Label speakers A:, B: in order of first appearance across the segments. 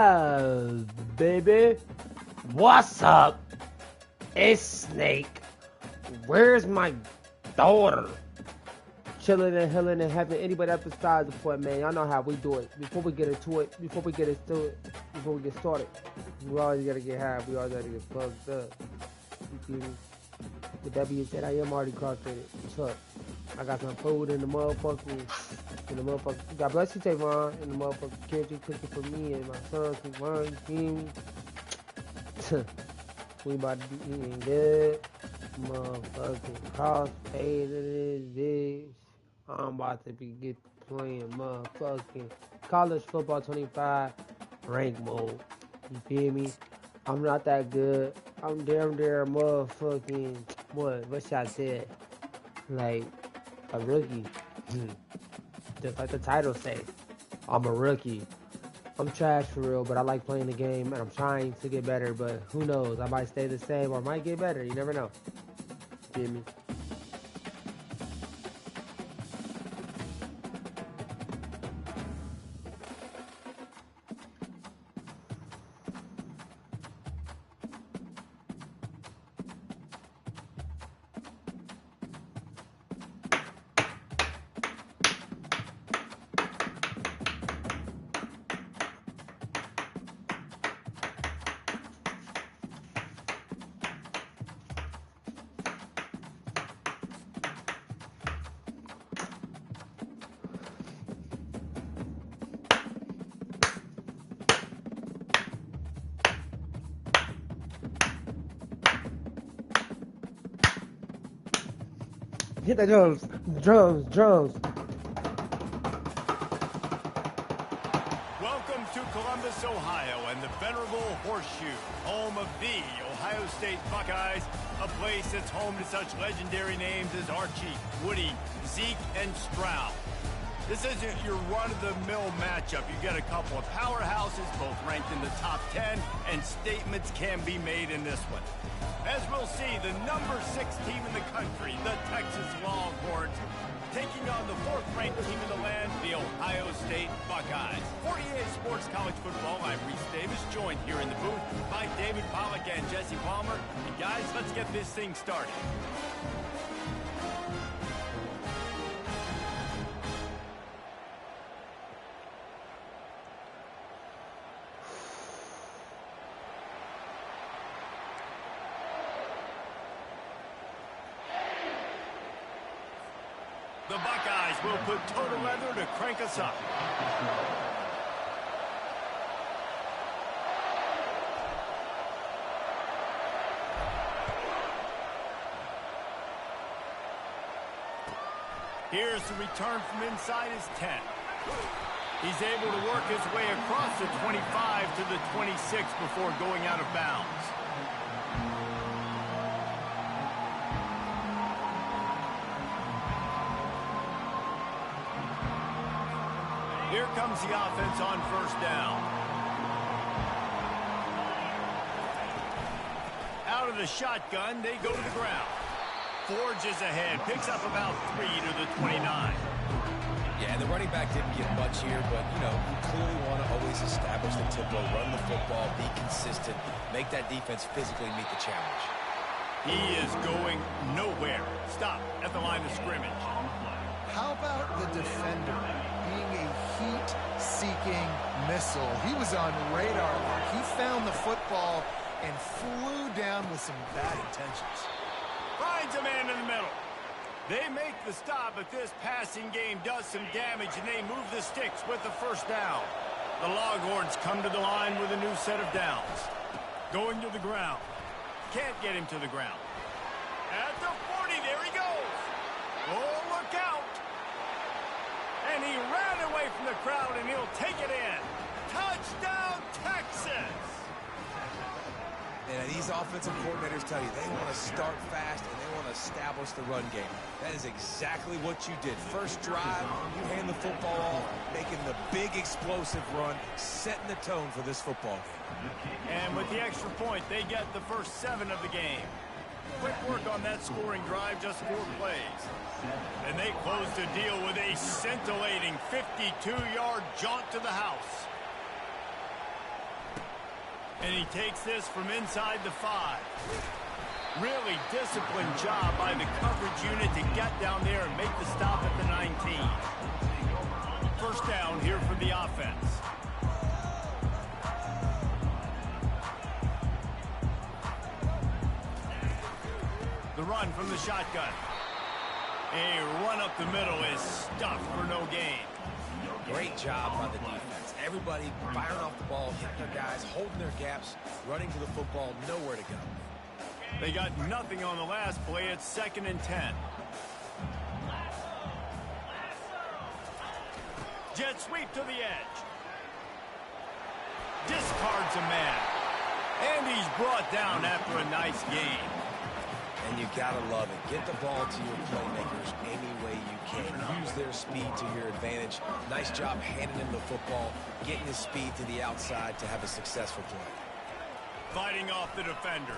A: Baby, what's up? It's Snake. Where's my daughter? Chilling and healing and having anybody up besides the point, man. Y'all know how we do it. Before we get started, we always gotta get high. We always gotta get fucked up. You feel me? With that being said, I am already cross-fitted. What's up? I got some food in the motherfucking. God bless you, Tavon. In the motherfucking kitchen, cooking for me and my son, Tavon. You feel me? We about to be eating good. Motherfucking cross-faded this bitch. I'm about to be playing motherfucking college football 25 rank mode. You feel me? I'm not that good. I'm damn near motherfucking what should I say? Like a rookie. Just like the title say. I'm a rookie. I'm trash for real, but I like playing the game and I'm trying to get better, but who knows? I might stay the same or I might get better. You never know. You feel me? Hit the drums.
B: Welcome to Columbus, Ohio, and the venerable Horseshoe, home of the Ohio State Buckeyes, a place that's home to such legendary names as Archie, Woody, Zeke, and Stroud. This isn't your run-of-the-mill matchup. You get a couple of powerhouses, both ranked in the top 10, and statements can be made in this one. As we'll see, the number 6 team in the country, the Texas Longhorns, taking on the 4th-ranked team in the land, the Ohio State Buckeyes. 48 Sports College Football, I'm Reese Davis, joined here in the booth by David Pollack and Jesse Palmer. And guys, let's get this thing started. The Buckeyes will put total leather to crank us up. Here's the return from inside his 10. He's able to work his way across the 25 to the 26 before going out of bounds. Here comes the offense on first down. Out of the shotgun, they go to the ground. Forges ahead, picks up about 3 to the 29.
C: Yeah, the running back didn't get much here, but, you know, you clearly want to always establish the tempo, run the football, be consistent, make that defense physically meet the challenge.
B: He is going nowhere. Stop at the line of scrimmage.
D: How about the defender being a heat-seeking missile? He was on radar there. He found the football and flew down with some bad intentions.
B: Finds a man in the middle. They make the stop, but this passing game does some damage, and they move the sticks with the first down. The Longhorns come to the line with a new set of downs. Going to the ground. Can't get him to the ground. At the 40, there he goes. Oh, look out. And he ran away from the crowd, and he'll take it in. Touchdown, Texas!
C: And these offensive coordinators tell you they want to start fast and they want to establish the run game. That is exactly what you did. First drive, you hand the football off, making the big explosive run, setting the tone for this football game.
B: And with the extra point, they get the first 7 of the game. Quick work on that scoring drive, just 4 plays. And they close the deal with a scintillating 52-yard jaunt to the house. And he takes this from inside the 5. Really disciplined job by the coverage unit to get down there and make the stop at the 19. First down here for the offense. The run from the shotgun. A run up the middle is stuffed for no gain.
C: Great job by the defense. Everybody firing off the ball, hitting their guys, holding their gaps, running to the football, nowhere to go.
B: They got nothing on the last play. It's 2nd and 10. Jet sweep to the edge. Discards a man. And he's brought down after a nice gain.
C: And you gotta love it. Get the ball to your playmakers any way you can. Use their speed to your advantage. Nice job handing him the football, getting his speed to the outside to have a successful play.
B: Fighting off the defender.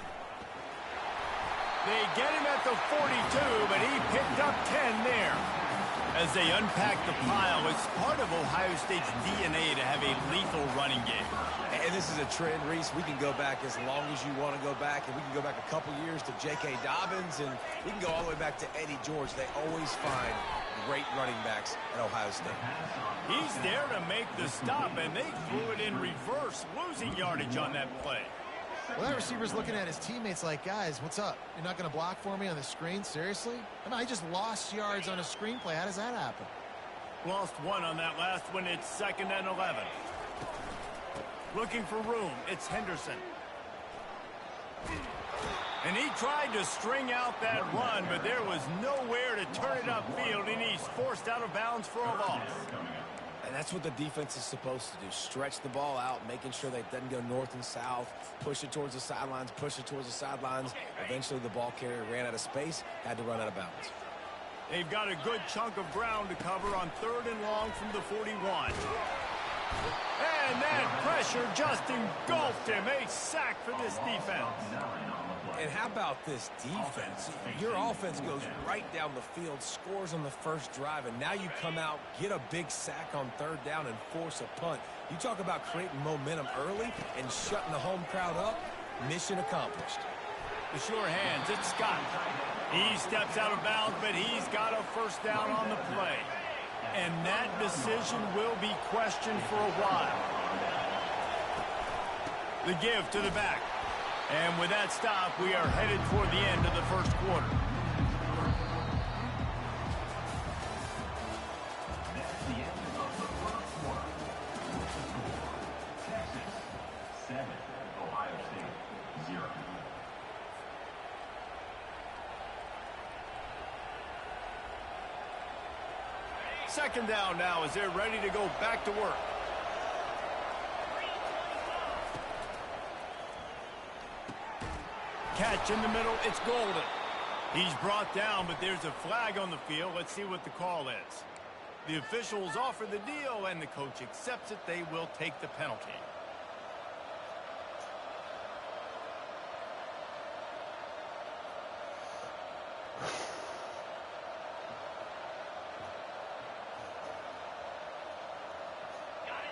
B: They get him at the 42, but he picked up 10 there. As they unpack the pile, it's part of Ohio State's DNA to have a lethal running game.
C: And this is a trend, Reese. We can go back as long as you want to go back, and we can go back a couple years to J.K. Dobbins, and we can go all the way back to Eddie George. They always find great running backs at Ohio State.
B: He's there to make the stop, and they threw it in reverse, losing yardage on that play.
D: Well, that receiver's looking at his teammates like, guys, what's up? You're not going to block for me on the screen? Seriously? I mean, I just lost yards on a screenplay. How does that happen?
B: Lost 1 on that last one. It's 2nd and 11. Looking for room. It's Henderson. And he tried to string out that run, but there was nowhere to turn it upfield, and he's forced out of bounds for a loss.
C: And that's what the defense is supposed to do. Stretch the ball out, making sure that it doesn't go north and south. Push it towards the sidelines, push it towards the sidelines. Eventually, the ball carrier ran out of space, had to run out of bounds.
B: They've got a good chunk of ground to cover on 3rd and long from the 41. And that pressure just engulfed him. A sack for this defense.
C: And how about this defense? Your offense goes right down the field, scores on the first drive, and now you come out, get a big sack on 3rd down, and force a punt. You talk about creating momentum early and shutting the home crowd up. Mission accomplished.
B: The sure hands, it's Scott. He steps out of bounds, but he's got a first down on the play. And that decision will be questioned for a while. The give to the back. And with that stop, we are headed toward the end of the first quarter.
E: That's the end of the first quarter. Texas 7, Ohio State 0.
B: Second down now as they're ready to go back to work. Catch in the middle, it's Golden. He's brought down, but there's a flag on the field. Let's see what the call is. The officials offer the deal, and the coach accepts it. They will take the penalty.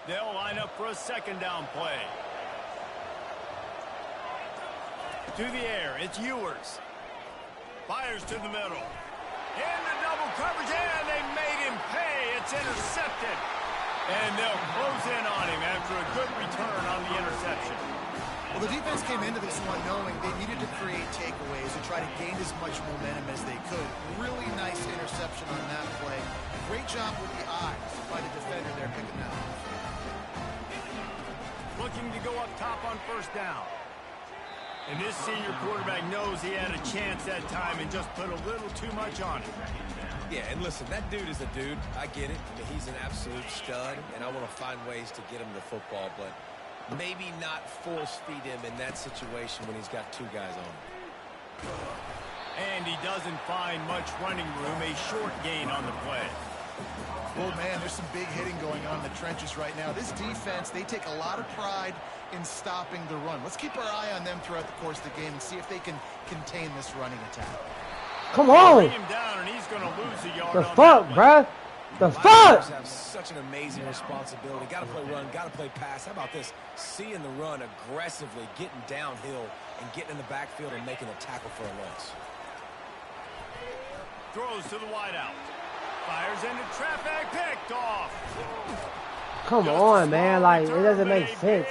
B: They'll line up for a second down play. To the air, it's Ewers. Fires to the middle. In the double coverage, and they made him pay. It's intercepted. And they'll close in on him after a good return on the interception.
D: Well, the defense came into this one knowing they needed to create takeaways and try to gain as much momentum as they could. Really nice interception on that play. Great job with the eyes by the defender there picking that up.
B: Looking to go up top on first down. And this senior quarterback knows he had a chance that time and just put a little too much on it.
C: Yeah, and listen, that dude is a dude. I get it. I mean, he's an absolute stud, and I want to find ways to get him the football, but maybe not force feed him in that situation when he's got 2 guys on him.
B: And he doesn't find much running room. A short gain on the play.
D: Oh, man, there's some big hitting going on in the trenches right now. This defense, they take a lot of pride in stopping the run. Let's keep our eye on them throughout the course of the game and see if they can contain this running attack.
A: Come on!
B: Bring him down, and he's going to lose a yard.
A: The fuck, bruh? The fuck?
C: Have such an amazing responsibility. Got to play run, got to play pass. How about this? seeing the run aggressively, getting downhill, and getting in the backfield and making a tackle for a loss.
B: Throws to the wideout. Fires into traffic. Picked off.
A: Come on, man. Like, it doesn't make sense.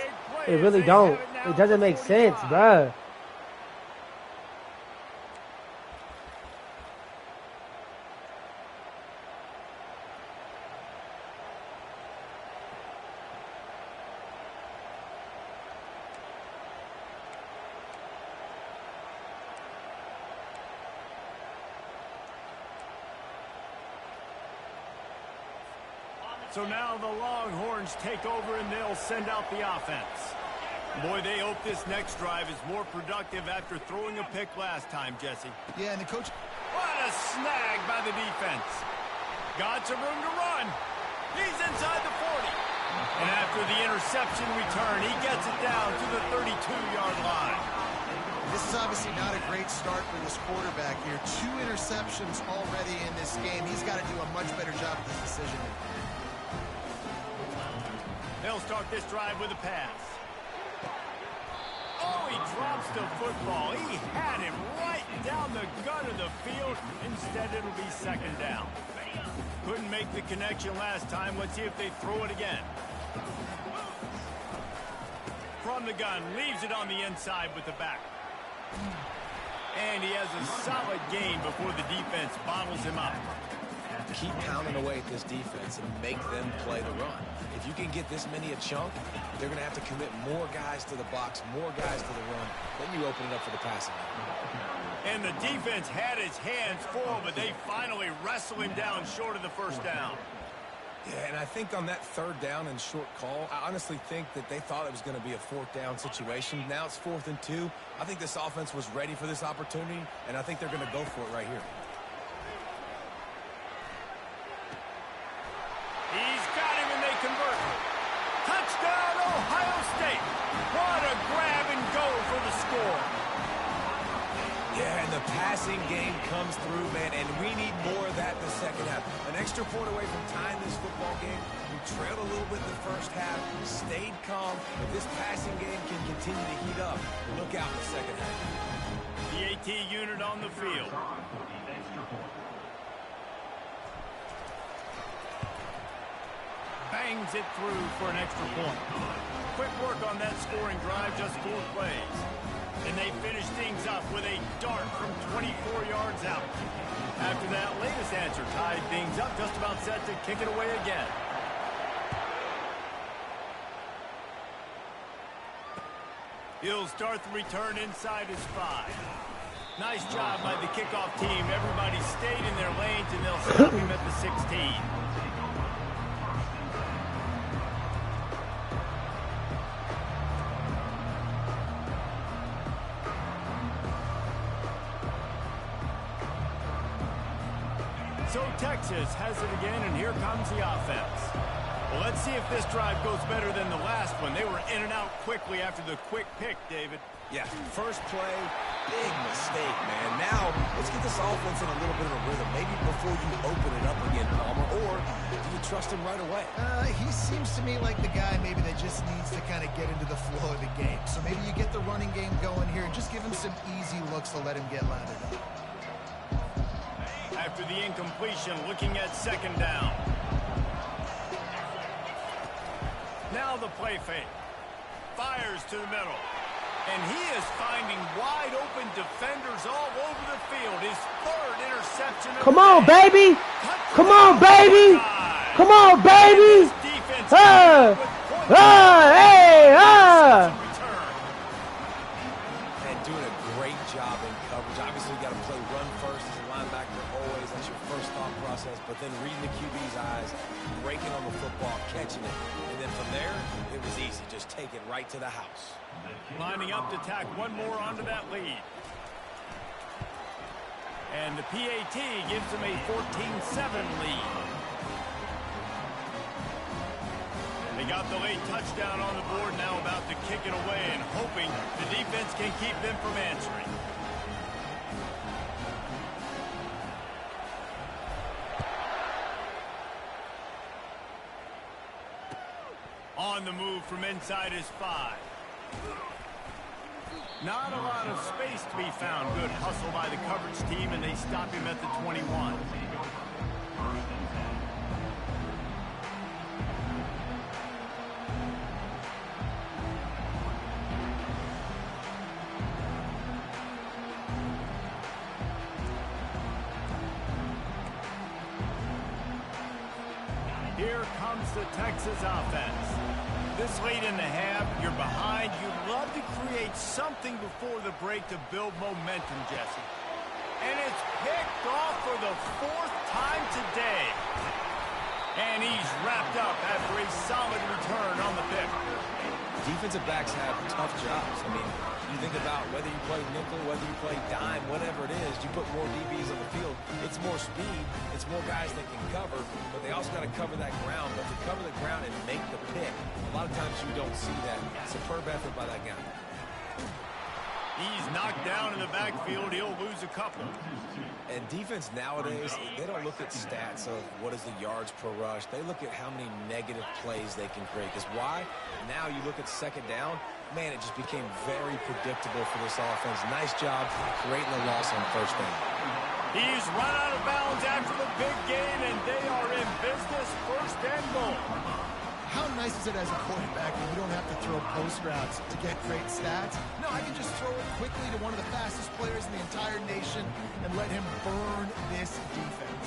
A: It really don't. It doesn't make sense, bruh.
B: So now the Longhorns take over and they'll send out the offense. Boy, they hope this next drive is more productive after throwing a pick last time, Jesse.
D: Yeah, and the coach...
B: What a snag by the defense. Got some room to run. He's inside the 40. And after the interception return, he gets it down to the 32-yard line.
D: This is obviously not a great start for this quarterback here. 2 interceptions already in this game. He's got to do a much better job of this decision.
B: They'll start this drive with a pass. Oh, he drops the football. He had him right down the gut of the field. Instead, it'll be second down. Couldn't make the connection last time. Let's see if they throw it again. From the gun, leaves it on the inside with the back. And he has a solid gain before the defense bottles him up.
C: Keep pounding away at this defense and make them play the run. If you can get this many a chunk, they're going to have to commit more guys to the box, more guys to the run. Then you open it up for the passing.
B: And the defense had his hands full, but they finally wrestle him down short of the first down.
C: Yeah, and I think on that third down and short call, I honestly think that they thought it was going to be a fourth down situation. Now it's 4th and 2. I think this offense was ready for this opportunity, and I think they're going to go for it right here.
B: He's got him and they convert. Touchdown, Ohio State. What a grab and go for the score.
C: Yeah, and the passing game comes through, man, and we need more of that in the second half. An extra point away from tying this football game. We trailed a little bit in the first half, stayed calm. If this passing game can continue to heat up, look out in the second half.
B: The AT unit on the field. Bangs it through for an extra point. Quick work on that scoring drive, just 4 plays. And they finish things up with a dart from 24 yards out. After that latest answer tied things up, just about set to kick it away again. He'll start the return inside his 5. Nice job by the kickoff team. Everybody stayed in their lanes, and they'll stop him at the 16. So Texas has it again, and here comes the offense. Well, let's see if this drive goes better than the last one. They were in and out quickly after the quick pick, David.
C: Yeah, first play, big mistake, man. Now, let's get this offense in a little bit of a rhythm. Maybe before you open it up again, Palmer, or do you trust him right away?
D: He seems to me like the guy maybe that just needs to kind of get into the flow of the game. So maybe you get the running game going here and just give him some easy looks to let him get lathered up.
B: After the incompletion, looking at second down. Now the play fake. Fires to the middle. And he is finding wide open defenders all over the field. His 3rd interception.
A: Come on, baby. Come on, baby. Come on, baby.
B: Hey,
C: And doing a great job in coverage. Obviously, you got to play run first as a linebacker always. That's your first thought process. But then reading the QB's eyes, breaking on the football, catching it. And then from there, it was easy. Just take it right to the house.
B: lining up to tack one more onto that lead. And the PAT gives them a 14-7 lead. They got the late touchdown on the board, now about to kick it away and hoping the defense can keep them from answering. On on the move from inside his 5. Not a lot of space to be found. Good hustle by the coverage team, and they stop him at the 21. Here comes the Texas offense. This late in the half, you're behind. You'd love to create something before the break to build momentum, Jesse. And it's picked off for the 4th time today. And he's wrapped up after a solid return on the pick.
C: Defensive backs have tough jobs. I mean, you think about whether you play nickel, whether you play dime, whatever it is, you put more DBs on the field. It's more speed. It's more guys that can cover, but they also got to cover that ground. But to cover the ground and make the pick, a lot of times you don't see that. Superb effort by that guy.
B: He's knocked down in the backfield. He'll lose a couple.
C: And defense nowadays, they don't look at stats of what is the yards per rush. They look at how many negative plays they can create. Because why? Now you look at second down, man, it just became very predictable for this offense. Nice job creating the loss on first down.
B: He's run out of bounds after the big gain, and they are in business, 1st and goal.
D: How nice is it as a quarterback when you don't have to throw post routes to get great stats? No, I can just throw it quickly to one of the fastest players in the entire nation and let him burn this defense.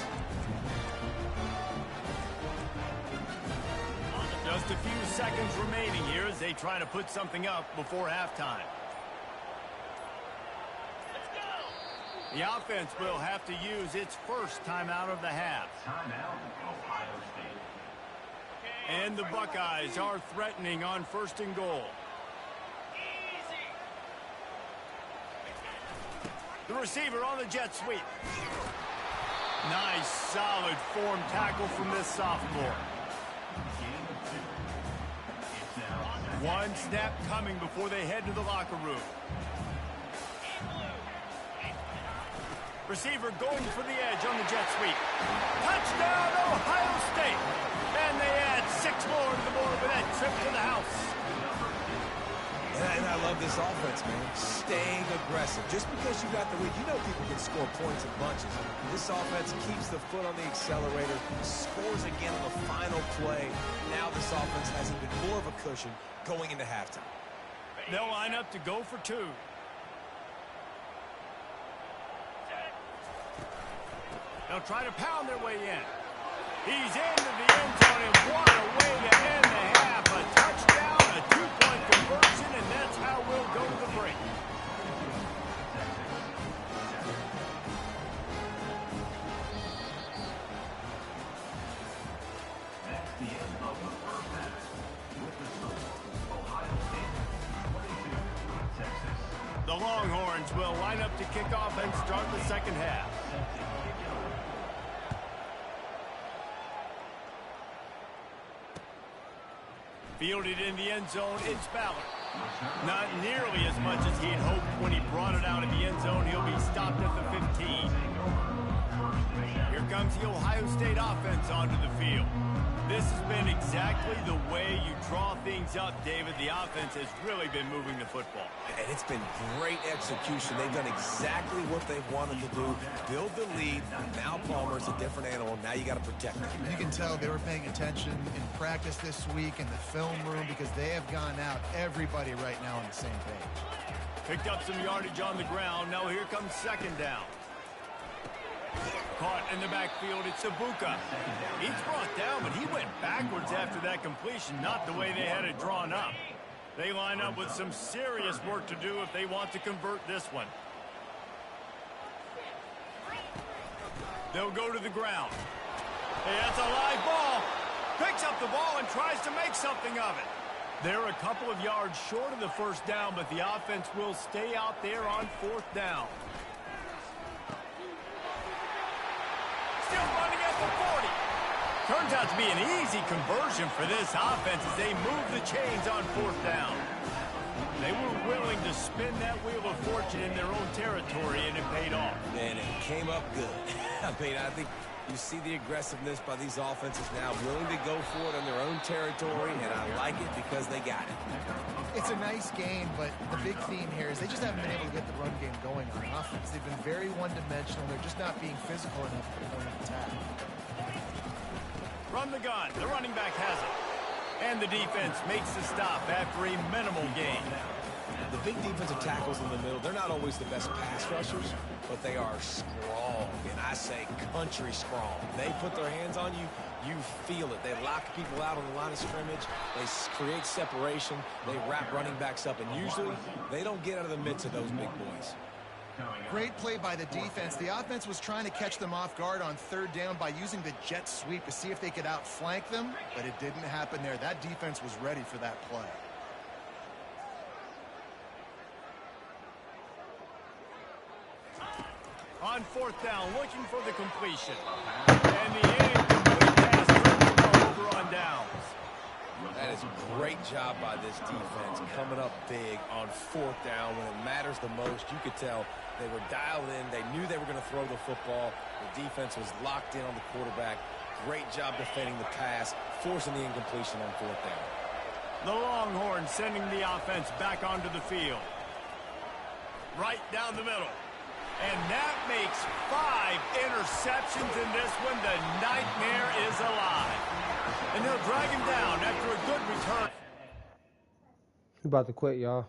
B: Just a few seconds remaining here as they try to put something up before halftime. The offense will have to use its first timeout of the half.
E: Timeout, Ohio State.
B: And the Buckeyes are threatening on 1st and goal. The receiver on the jet sweep. Nice, solid form tackle from this sophomore. One snap coming before they head to the locker room. Receiver going for the edge on the jet sweep. Touchdown, Ohio State! And they add 6 more to the board with that trip to the house.
C: And I love this offense, man. Staying aggressive. Just because you got the lead, you know people can score points in bunches. This offense keeps the foot on the accelerator, scores again on the final play. Now this offense has even more of a cushion going into halftime.
B: They'll line up to go for 2. They'll try to pound their way in. He's into the end zone, and what a way to end the half. A touchdown, a 2-point conversion, and that's how we'll go to the break.
E: That's the end of the first half. With the score, Ohio State 22, Texas.
B: The Longhorns will line up to kick off and start the second half. Fielded in the end zone, it's Ballard. Not nearly as much as he'd hoped when he brought it out of the end zone. He'll be stopped at the 15. Here comes the Ohio State offense onto the field. This has been exactly the way you draw things up, David. The offense has really been moving the football.
C: And it's been great execution. They've done exactly what they've wanted to do. Build the lead. Now Palmer's a different animal. Now you got to protect him.
D: You can tell they were paying attention in practice this week in the film room because they have gone out, everybody right now on the same page.
B: Picked up some yardage on the ground. Now here comes second down. Caught in the backfield, it's Ibuka. He's brought down, but he went backwards after that completion, not the way they had it drawn up. They line up with some serious work to do if they want to convert this one. They'll go to the ground. Hey, that's a live ball. Picks up the ball and tries to make something of it. They're a couple of yards short of the first down, but the offense will stay out there on 4th down. Still running at the 40. Turns out to be an easy conversion for this offense as they move the chains on 4th down. They were willing to spin that wheel of fortune in their own territory, and it paid off.
C: And it came up good. I mean, I think You see the aggressiveness by these offenses now, willing to go for it in their own territory, and I like it because they got it.
D: It's a nice game, but the big theme here is they just haven't been able to get the run game going on offense. They've been very one-dimensional. They're just not being physical enough at the point of attack.
B: From the gun, the running back has it. And the defense makes the stop after a minimal gain.
C: The big defensive tackles in the middle, they're not always the best pass rushers, but they are strong, and I say country strong. They put their hands on you, you feel it. They lock people out on the line of scrimmage. They create separation. They wrap running backs up, and usually they don't get out of the midst of those big boys.
D: Great play by the defense. The offense was trying to catch them off guard on third down by using the jet sweep to see if they could outflank them, but it didn't happen there. That defense was ready for that play.
B: On fourth down, looking for the completion. And the incomplete pass turned the ball over on downs.
C: That is a great job by this defense, coming up big on fourth down when it matters the most. You could tell they were dialed in. They knew they were going to throw the football. The defense was locked in on the quarterback. Great job defending the pass, forcing the incompletion on fourth down.
B: The Longhorns sending the offense back onto the field. Right down the middle. And that makes 5 interceptions in this one. The nightmare is alive. And they'll drag him down after a good return.
A: He about to quit, y'all.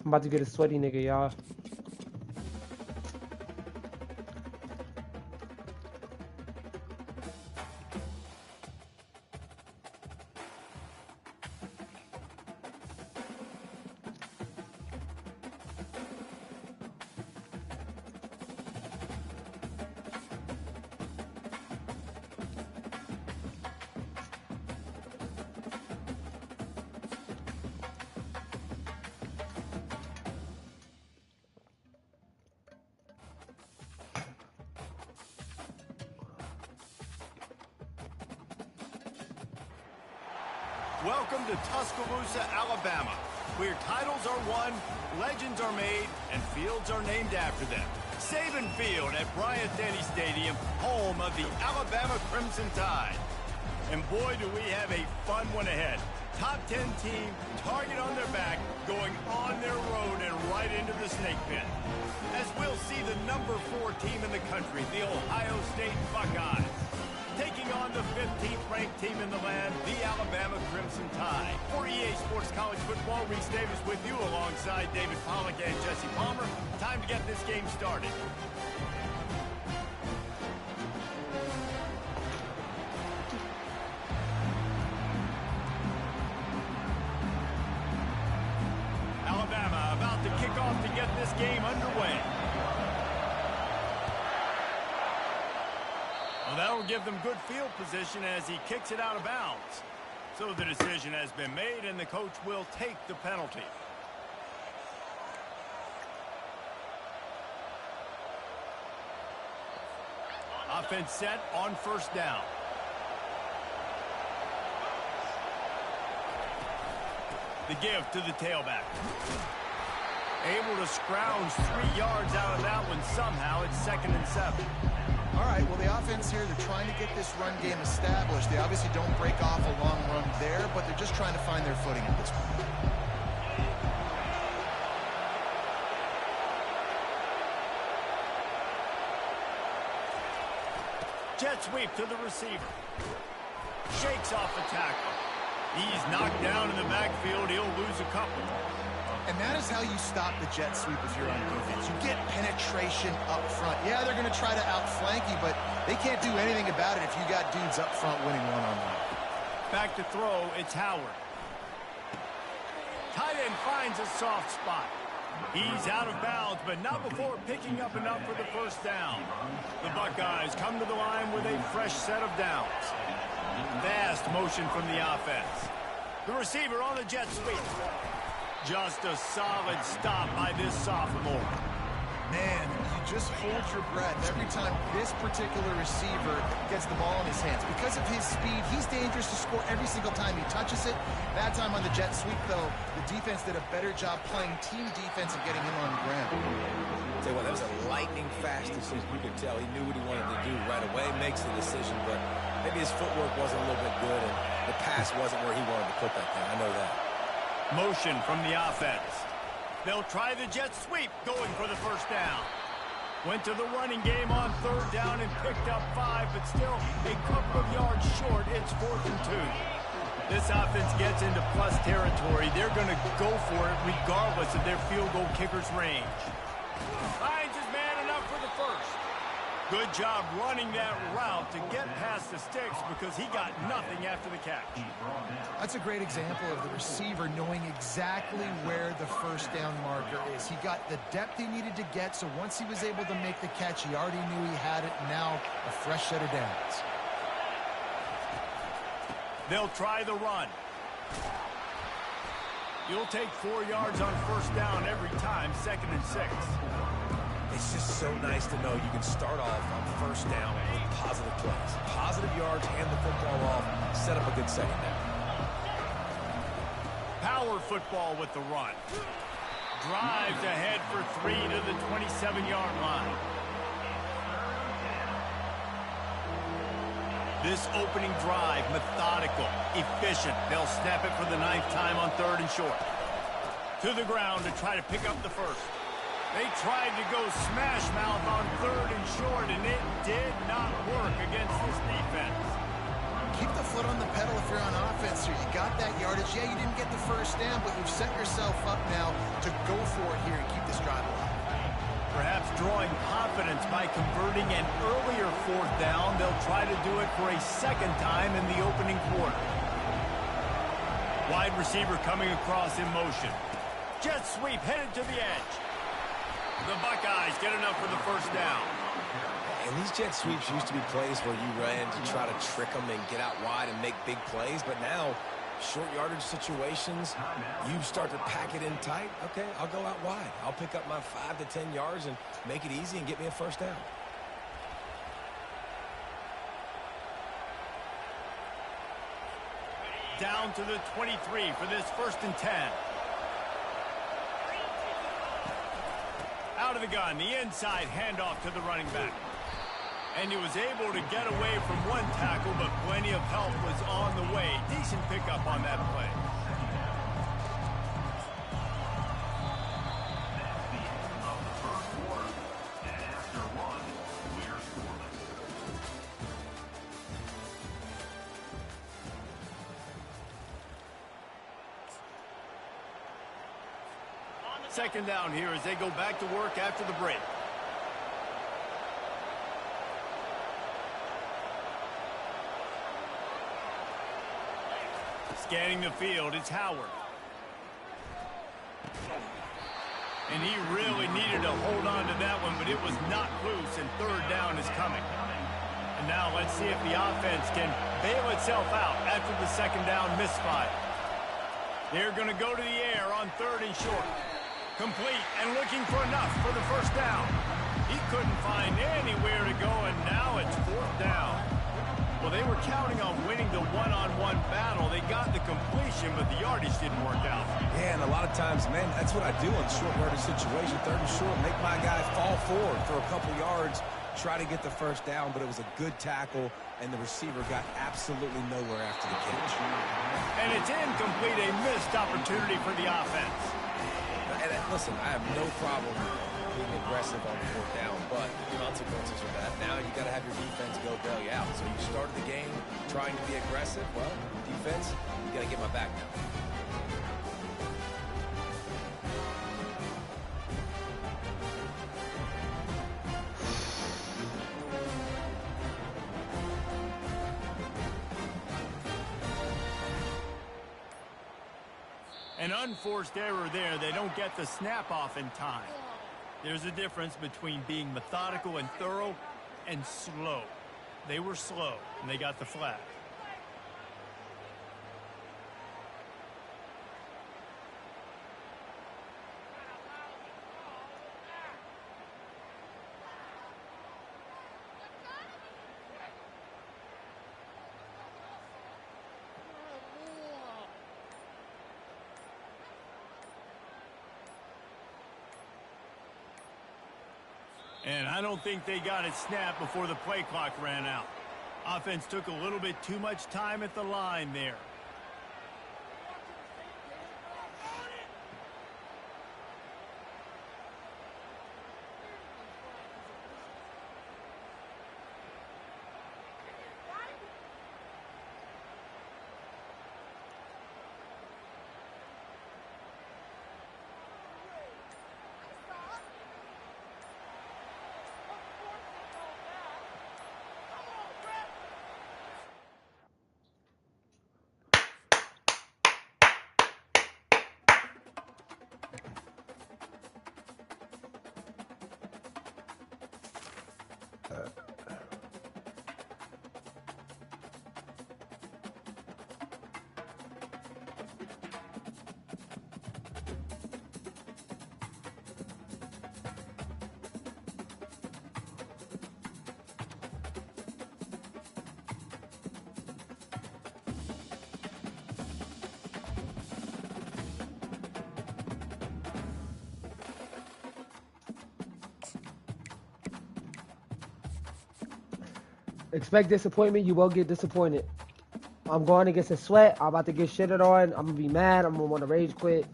A: I'm about to get a sweaty nigga, y'all.
B: Welcome to Tuscaloosa, Alabama, where titles are won, legends are made, and fields are named after them. Saban Field at Bryant-Denny Stadium, home of the Alabama Crimson Tide. And boy, do we have a fun one ahead. Top 10 team, target on their back, going on their road and right into the snake pit. As we'll see the number 4 team in the country, the Ohio State Buckeyes, taking on the 15th ranked team in the land, the Alabama Crimson Tide. For EA Sports College Football, Reese Davis with you alongside David Pollack and Jesse Palmer. Time to get this game started. Alabama about to kick off to get this game underway. Well, that will give them good field position as he kicks it out of bounds. So the decision has been made, and the coach will take the penalty. Offense set on first down. The give to the tailback. Able to scrounge 3 yards out of that one somehow. It's 2nd and 7.
D: All right, well, the offense here, they're trying to get this run game established. They obviously don't break off a long run there, but they're just trying to find their footing at this point.
B: Jet sweep to the receiver. Shakes off the tackle. He's knocked down in the backfield. He'll lose a couple.
D: And that is how you stop the jet sweep if you're on defense. You get penetration up front. Yeah, they're going to try to outflank you, but they can't do anything about it if you got dudes up front winning one-on-one.
B: Back to throw, it's Howard. Tight end finds a soft spot. He's out of bounds, but not before picking up enough for the first down. The Buckeyes come to the line with a fresh set of downs. Fast motion from the offense. The receiver on the jet sweep. Just a solid stop by this sophomore.
D: Man, you just hold your breath every time this particular receiver gets the ball in his hands. Because of his speed, he's dangerous to score every single time he touches it. That time on the jet sweep, though, the defense did a better job playing team defense and getting him on the ground.
C: Tell you what, that was a lightning-fast decision. You could tell he knew what he wanted to do right away, makes the decision, but maybe his footwork wasn't a little bit good, and the pass wasn't where he wanted to put that thing. I know that.
B: Motion from the offense. They'll try the jet sweep, going for the first down. Went to the running game on 3rd down and picked up 5, but still a couple of yards short. It's 4th and 2. This offense gets into plus territory. They're going to go for it regardless of their field goal kicker's range. Finds his man enough for the first. Good job running that route to get past the sticks because he got nothing after the catch.
D: That's a great example of the receiver knowing exactly where the first down marker is. He got the depth he needed to get, so once he was able to make the catch, he already knew he had it. Now a fresh set of downs.
B: They'll try the run. You'll take 4 yards on first down every time, 2nd and 6.
C: It's just so nice to know you can start off on first down with positive plays. Positive yards, hand the football off, set up a good second down.
B: Power football with the run. Drives ahead for 3 to the 27-yard line. This opening drive, methodical, efficient. They'll snap it for the 9th time on 3rd and short. To the ground to try to pick up the first. They tried to go smash mouth on 3rd and short, and it did not work against this defense.
D: keep the foot on the pedal if you're on offense here. You got that yardage. Yeah, you didn't get the first down, but you've set yourself up now to go for it here and keep this drive alive.
B: Perhaps drawing confidence by converting an earlier 4th down. They'll try to do it for a second time in the opening quarter. Wide receiver coming across in motion. Jet sweep headed to the edge. The Buckeyes get enough for the first down.
C: And these jet sweeps used to be plays where you ran to try to trick them and get out wide and make big plays. But now, short yardage situations, you start to pack it in tight. Okay, I'll go out wide. I'll pick up my 5 to 10 yards and make it easy and get me a first down.
B: Down to the 23 for this 1st and 10. Out of the gun, the inside handoff to the running back. And he was able to get away from one tackle, but plenty of help was on the way. Decent pickup on that play.
E: That's the end of the first quarter. And after one, we're scoreless.
B: Second down here as they go back to work after the break. Scanning the field, it's Howard. And he really needed to hold on to that one, but it was not loose, and 3rd down is coming. And now let's see if the offense can bail itself out after the 2nd down misfire. They're going to go to the air on 3rd and short. Complete and looking for enough for the first down. He couldn't find anywhere to go, and now it's 4th down. Well, they were counting on winning the one-on-one battle. They got the completion, but the yardage didn't work out.
C: Yeah, and a lot of times, man, that's what I do in short yardage situation. 3rd and short, make my guy fall forward for a couple yards, try to get the first down, but it was a good tackle, and the receiver got absolutely nowhere after the catch.
B: And it's incomplete, a missed opportunity for the offense.
C: And listen, I have no problem being aggressive on 4th down, but the consequences are that. Now you got to have your defense go bail you out. So you started the game trying to be aggressive. Well, defense, you got to get my back now.
B: An unforced error there. They don't get the snap off in time. There's a difference between being methodical and thorough and slow. They were slow, and they got the flag. And I don't think they got it snapped before the play clock ran out. Offense took a little bit too much time at the line there.
A: Expect disappointment, you will get disappointed. I'm going against a sweat. I'm about to get shitted on. I'm going to be mad. I'm going to want to rage quit.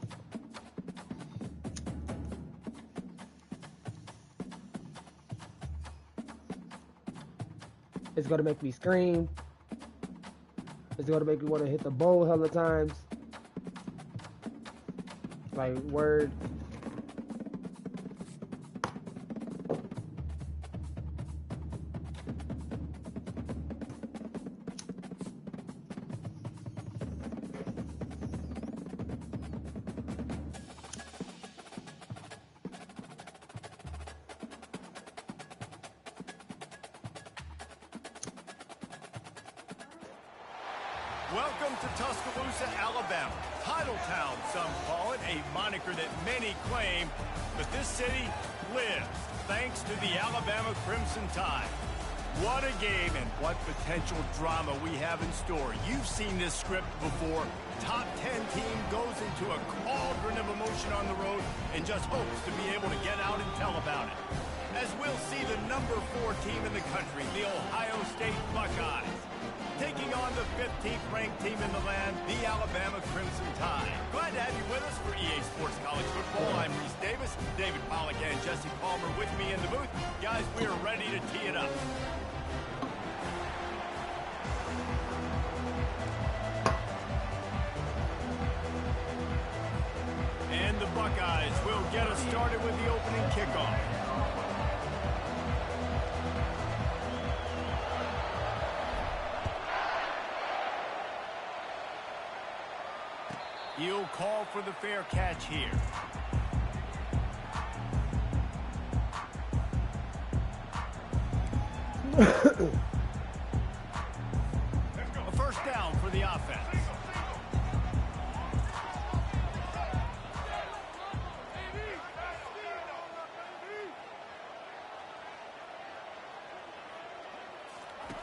A: It's going to make me scream. It's gonna make me want to hit the bowl hella times. Like, word.
B: Welcome to Tuscaloosa, Alabama. Titletown, some call it, a moniker that many claim, but this city lives thanks to the Alabama Crimson Tide. What a game and what potential drama we have in store. You've seen this script before. Top 10 team goes into a cauldron of emotion on the road and just hopes to be able to get out and tell about it. As we'll see the number 4 team in the country, the Ohio State Buckeyes, taking on the 15th ranked team in the land, the Alabama Crimson Tide. Glad to have you with us for EA Sports College Football. I'm Reese Davis, David Pollack and Jesse Palmer with me in the booth. Guys, we are ready to tee it up. And the Buckeyes will get us started with the opening kickoff. He'll call for the fair catch here. A first down for the offense.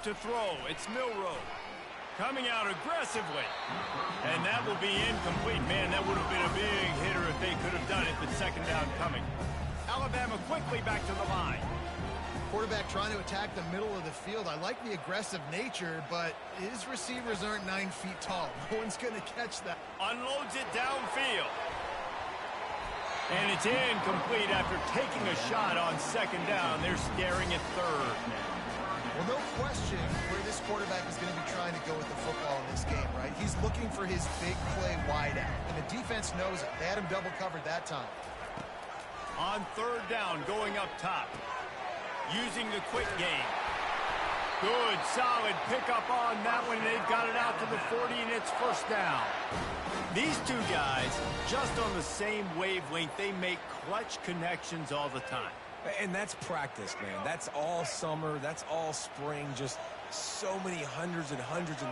B: To throw, it's Milroe. Coming out aggressively. And that will be incomplete. Man, that would have been a big hitter if they could have done it, but second down coming. Alabama quickly back to the line.
D: Quarterback trying to attack the middle of the field. I like the aggressive nature, but his receivers aren't 9 feet tall. No one's going to catch that.
B: Unloads it downfield. And it's incomplete after taking a shot on second down. They're staring at third.
D: Well, no question where this quarterback is going to be trying to go with the football in this game, right? He's looking for his big play wideout, and the defense knows it. They had him double covered that time.
B: On third down, going up top. Using the quick game. Good, solid pickup on that one. They've got it out to the 40, and it's first down. These two guys, just on the same wavelength, they make clutch connections all the time.
C: And that's practice, man. That's all summer. That's all spring. Just so many hundreds and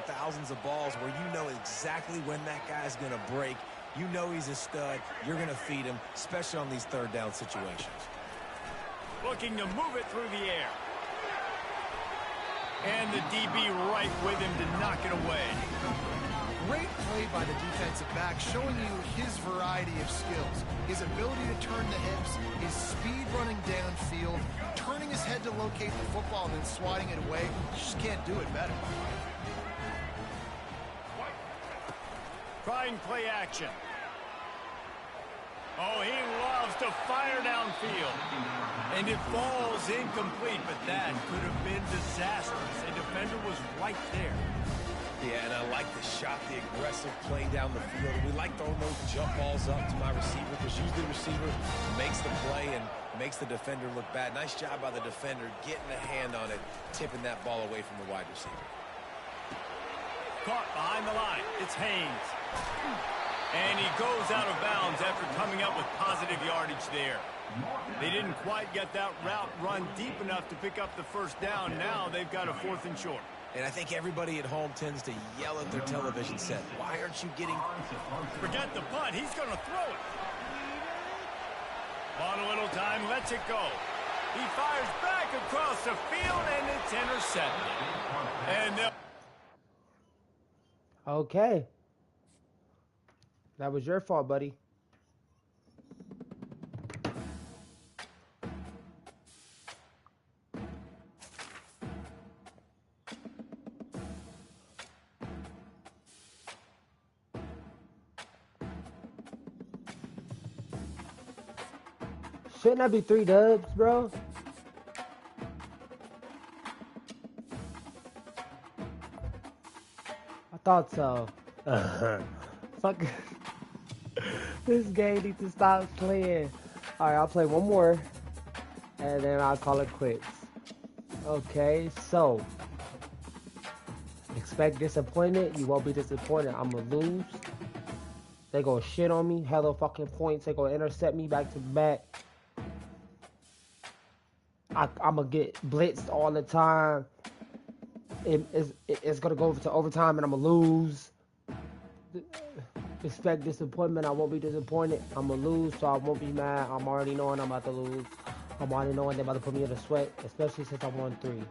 C: thousands of balls where you know exactly when that guy's going to break. You know he's a stud. You're going to feed him, especially on these third down situations.
B: Looking to move it through the air. And the DB right with him to knock it away.
D: Great play by the defensive back, showing you his variety of skills. His ability to turn the hips, his speed running downfield, turning his head to locate the football and then swatting it away. You just can't do it better.
B: Trying play action. Oh, he loves to fire downfield. And it falls incomplete, but that could have been disastrous. A defender was right there.
C: Yeah, and I like the shot, the aggressive play down the field. We like throwing those jump balls up to my receiver because usually the receiver makes the play and makes the defender look bad. Nice job by the defender getting a hand on it, tipping that ball away from the wide receiver.
B: Caught behind the line. It's Haynes. And he goes out of bounds after coming up with positive yardage there. They didn't quite get that route run deep enough to pick up the first down. Now they've got a 4th and short.
C: And I think everybody at home tends to yell at their television set. Why aren't you getting...
B: Forget the punt. He's going to throw it. On a little time, lets it go. He fires back across the field, and it's intercepted. And
A: Okay. That was your fault, buddy. Shouldn't that be 3 dubs, bro? I thought so. Fuck. This game needs to stop playing. Alright, I'll play one more. And then I'll call it quits. Okay, so. Expect disappointment. You won't be disappointed. I'm gonna lose. They gonna shit on me. Hella fucking points. They gonna intercept me back to back. I'm gonna get blitzed all the time. It's gonna go over to overtime and I'm gonna lose. Expect disappointment. I won't be disappointed. I'm gonna lose, so I won't be mad. I'm already knowing I'm about to lose. I'm already knowing they're about to put me in a sweat, especially since I won 3.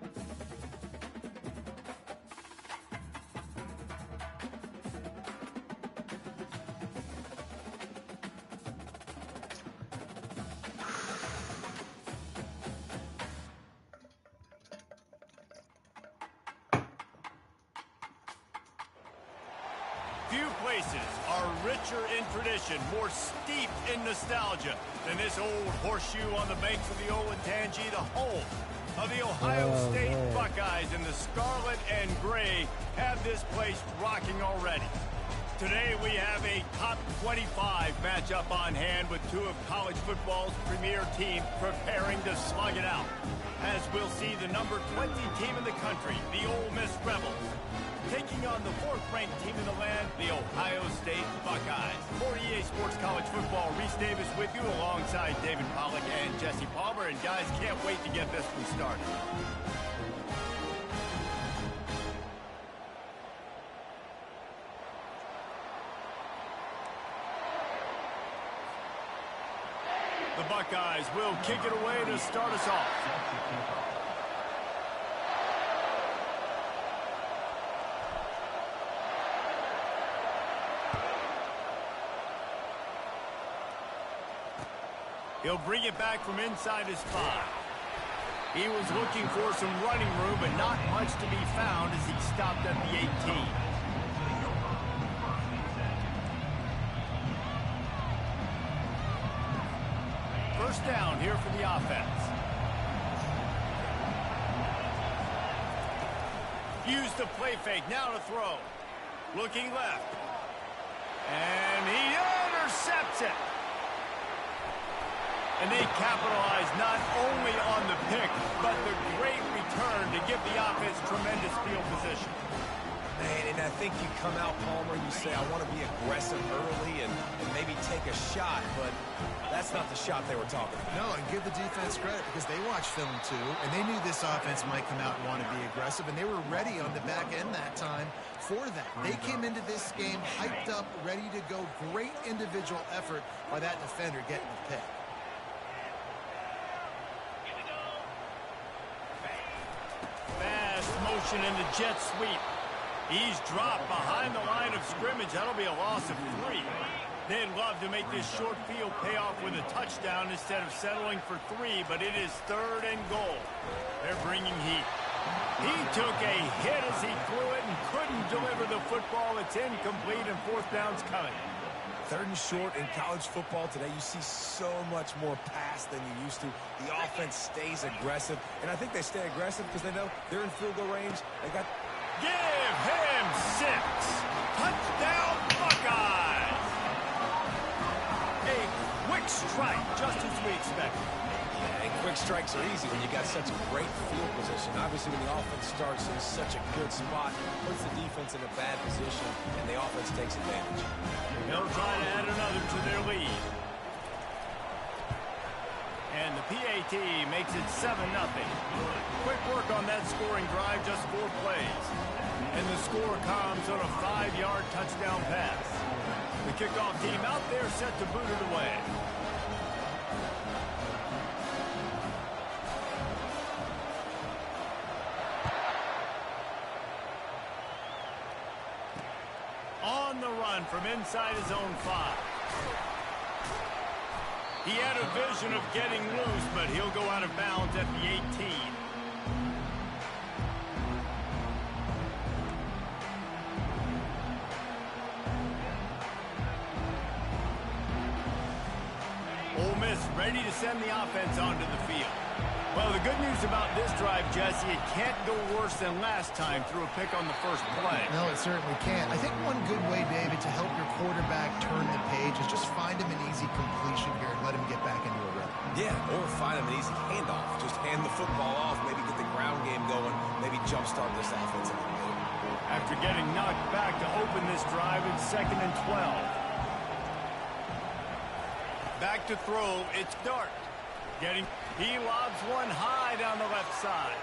B: Few places are richer in tradition, more steeped in nostalgia than this old horseshoe on the banks of the Olentangy, the home of the Ohio State Buckeyes. And the scarlet and gray have this place rocking already. Today we have a top 25 matchup on hand with 2 of college football's premier teams preparing to slug it out. As we'll see the number 20 team in the country, the Ole Miss Rebels, taking on the 4th-ranked team in the land, the Ohio State Buckeyes. For EA Sports College Football, Reese Davis with you alongside David Pollack and Jesse Palmer. And guys, can't wait to get this one started. The Buckeyes will kick it away to start us off. He'll bring it back from inside his 5. He was looking for some running room, but not much to be found as he stopped at the 18. First down here for the offense. Use the play fake, now to throw. Looking left. And he intercepts it. And they capitalize not only on the pick, but the great return to give the offense tremendous field position.
C: Man, and I think you come out, Palmer, you say, I want to be aggressive early and maybe take a shot, but that's not the shot they were talking about.
D: No, and give the defense credit because they watched film too, and they knew this offense might come out and want to be aggressive, and they were ready on the back end that time for that. They came into this game hyped up, ready to go. Great individual effort by that defender getting the pick.
B: Motion in the jet sweep. He's dropped behind the line of scrimmage. That'll be a loss of 3. They'd love to make this short field pay off with a touchdown instead of settling for 3, but it is 3rd and goal. They're bringing heat. He took a hit as he threw it and couldn't deliver the football. It's incomplete and 4th down's coming.
C: 3rd and short in college football today. You see so much more pass than you used to. The offense stays aggressive, and I think they stay aggressive because they know they're in field goal range. They got.
B: Give him 6. Touchdown Buckeyes. A quick strike, just as we expected.
C: And quick strikes are easy when you got such great field position. Obviously, when the offense starts in such a good spot, puts the defense in a bad position, and the offense takes advantage.
B: They'll try to add another to their lead. And the PAT makes it 7-0. Quick work on that scoring drive, just 4 plays. And the score comes on a 5-yard touchdown pass. The kickoff team out there set to boot it away. On the run from inside his own 5. He had a vision of getting loose, but he'll go out of bounds at the 18. Ole Miss ready to send the offense onto the field. Well, the good news about this drive, Jesse, it can't go worse than last time through a pick on the first play.
D: No, it certainly can't. I think one good way, David, to help your quarterback turn the page is just find him an easy completion here and let him get back into a rhythm.
C: Yeah, or find him an easy handoff. Just hand the football off, maybe get the ground game going, maybe jumpstart this offense a little bit.
B: After getting knocked back to open this drive, it's 2nd and 12. Back to throw, it's Dart. He lobs one high down the left side.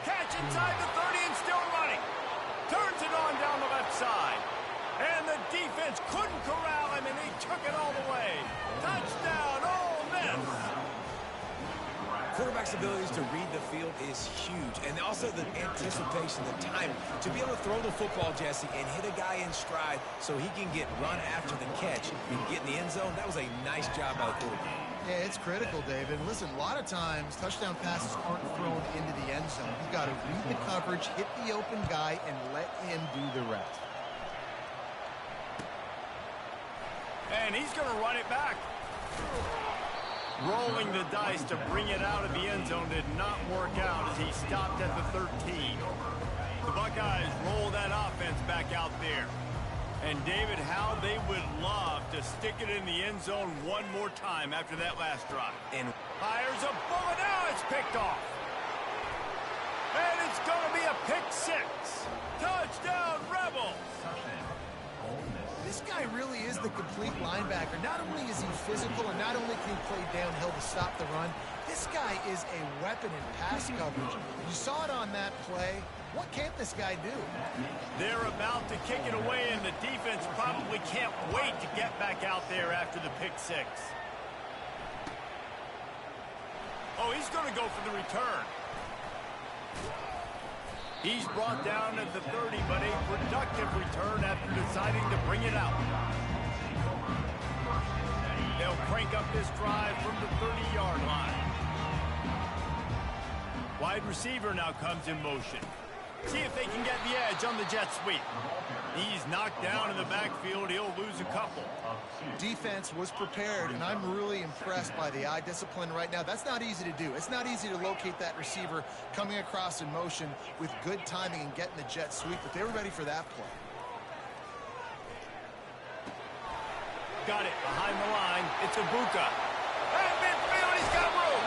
B: Catch inside the 30 and still running. Turns it on down the left side. And the defense couldn't corral him, and he took it all the way. Touchdown, Ole Miss.
C: Quarterback's abilities to read the field is huge, and also the anticipation, the timing. To be able to throw the football, Jesse, and hit a guy in stride so he can get run after the catch and get in the end zone, that was a nice job by the quarterback.
D: Yeah, it's critical, David. Listen, a lot of times touchdown passes aren't thrown into the end zone. You've got to read the coverage, hit the open guy, and let him do the rest.
B: And he's going to run it back. Rolling the dice to bring it out of the end zone did not work out as he stopped at the 13. The Buckeyes roll that offense back out there. And, David, how they would love to stick it in the end zone one more time after that last drive. And fires a bullet. Now it's picked off. And it's going to be a pick six. Touchdown, Rebels.
D: This guy really is the complete linebacker. Not only is he physical and not only can he play downhill to stop the run, this guy is a weapon in pass coverage. You saw it on that play. What can't this guy do?
B: They're about to kick it away, and the defense probably can't wait to get back out there after the pick six. Oh, he's going to go for the return. He's brought down at the 30, but a productive return after deciding to bring it out. They'll crank up this drive from the 30-yard line. Wide receiver now comes in motion. See if they can get the edge on the jet sweep. He's knocked down in the backfield. He'll lose a couple.
D: Defense was prepared, and I'm really impressed by the eye discipline right now. That's not easy to do. It's not easy to locate that receiver coming across in motion with good timing and getting the jet sweep, but they were ready for that play.
B: Got it behind the line. It's Ibuka. At midfield, he's got room.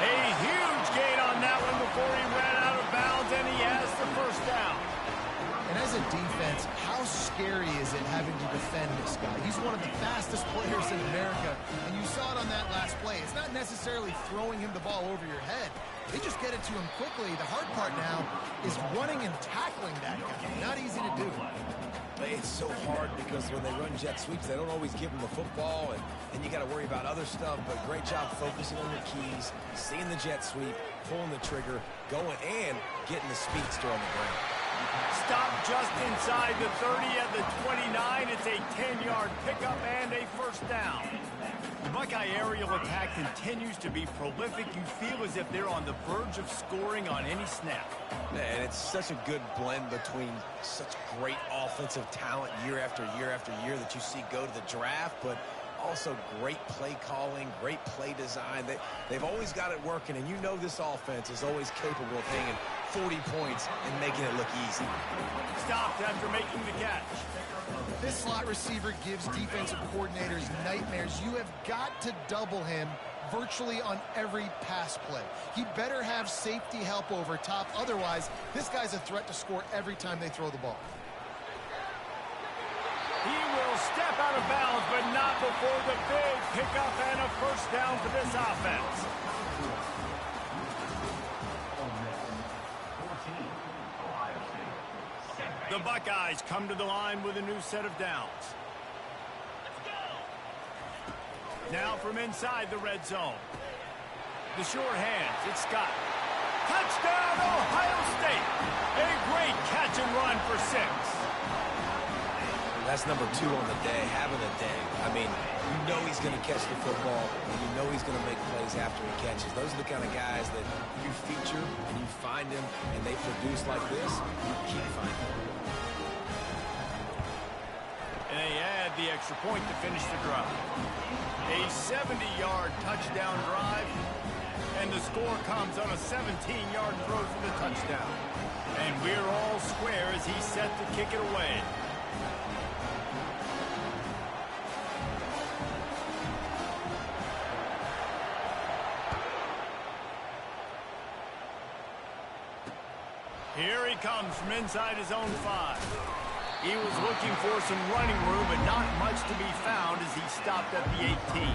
B: A huge gain on that one before he ran out of bounds, and he has the first down.
D: And as a defense, how scary is it having to defend this guy? He's one of the fastest players in America, and you saw it on that last play. It's not necessarily throwing him the ball over your head. They just get it to him quickly. The hard part now is running and tackling that guy. Not easy to do.
C: It's so hard because when they run jet sweeps, they don't always give them the football, and you got to worry about other stuff, but great job focusing on your keys, seeing the jet sweep, pulling the trigger, going, and getting the speedster on the ground.
B: Stop just inside the 30 at the 29. It's a 10-yard pickup and a first down. The Buckeye aerial attack continues to be prolific. You feel as if they're on the verge of scoring on any snap.
C: And it's such a good blend between such great offensive talent year after year after year that you see go to the draft, but also great play calling, great play design. They've always got it working, and you know this offense is always capable of hanging 40 points and making it look easy.
B: Stopped after making the catch.
D: This slot receiver gives defensive coordinators nightmares. You have got to double him virtually on every pass play. He better have safety help over top. Otherwise, this guy's a threat to score every time they throw the ball.
B: He will step out of bounds, but not before the big pickup and a first down for this offense. The Buckeyes come to the line with a new set of downs. Now from inside the red zone. The sure hands, it's Scott. Touchdown, Ohio State! A great catch and run for 6.
C: That's number 2 on the day, having a day. I mean, you know he's going to catch the football, and you know he's going to make plays after he catches. Those are the kind of guys that you feature, and you find them, and they produce like this, you keep finding them.
B: And they add the extra point to finish the drive. A 70-yard touchdown drive, and the score comes on a 17-yard throw for the touchdown. And we're all square as he's set to kick it away. Here he comes from inside his own 5. He was looking for some running room, but not much to be found as he stopped at the 18.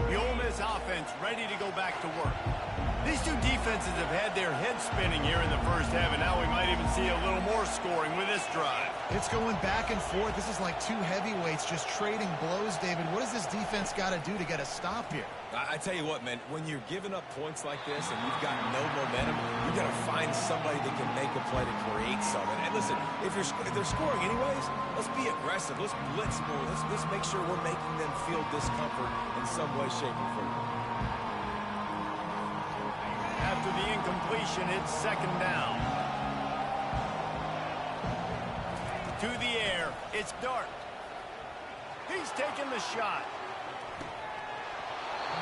B: The Ole Miss offense ready to go back to work. These two defenses have had their heads spinning here in the first half, and now we might even see a little more scoring with this drive.
D: It's going back and forth. This is like two heavyweights just trading blows, David. What does this defense got to do to get a stop here?
C: I tell you what, man, when you're giving up points like this and you've got no momentum, you got to find somebody that can make a play to create something. And listen, if they're scoring anyways, let's be aggressive. Let's blitz more. Let's make sure we're making them feel discomfort in some way, shape, or form.
B: After the incompletion, it's second down. To the air, it's Dart. He's taking the shot.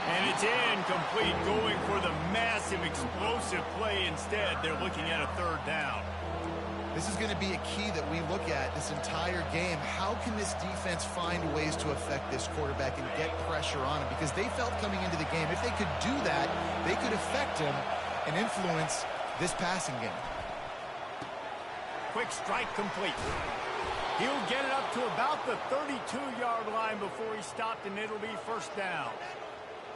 B: And it's incomplete, going for the massive explosive play instead. They're looking at a third down.
D: This is going to be a key that we look at this entire game. How can this defense find ways to affect this quarterback and get pressure on him? Because they felt coming into the game, if they could do that, they could affect him and influence this passing game.
B: Quick strike complete. He'll get it up to about the 32-yard line before he stopped, and it'll be first down.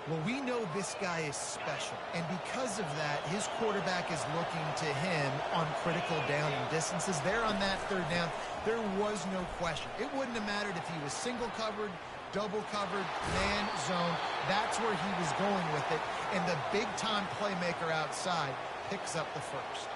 D: Well, we know this guy is special, and because of that, his quarterback is looking to him on critical down and distances. There on that third down, there was no question. It wouldn't have mattered if he was single covered, double covered, man, zone. That's where he was going with it, and the big-time playmaker outside picks up the first.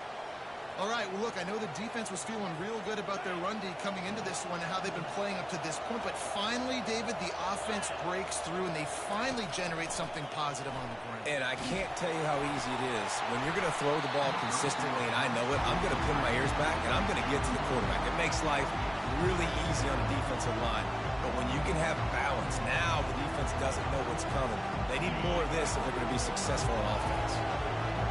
D: All right, well, look, I know the defense was feeling real good about their run D coming into this one and how they've been playing up to this point, but finally, David, the offense breaks through and they finally generate something positive on the ground.
C: And I can't tell you how easy it is. When you're going to throw the ball consistently, and I know it, I'm going to pin my ears back and I'm going to get to the quarterback. It makes life really easy on the defensive line. But when you can have balance, now the defense doesn't know what's coming. They need more of this if they're going to be successful on offense.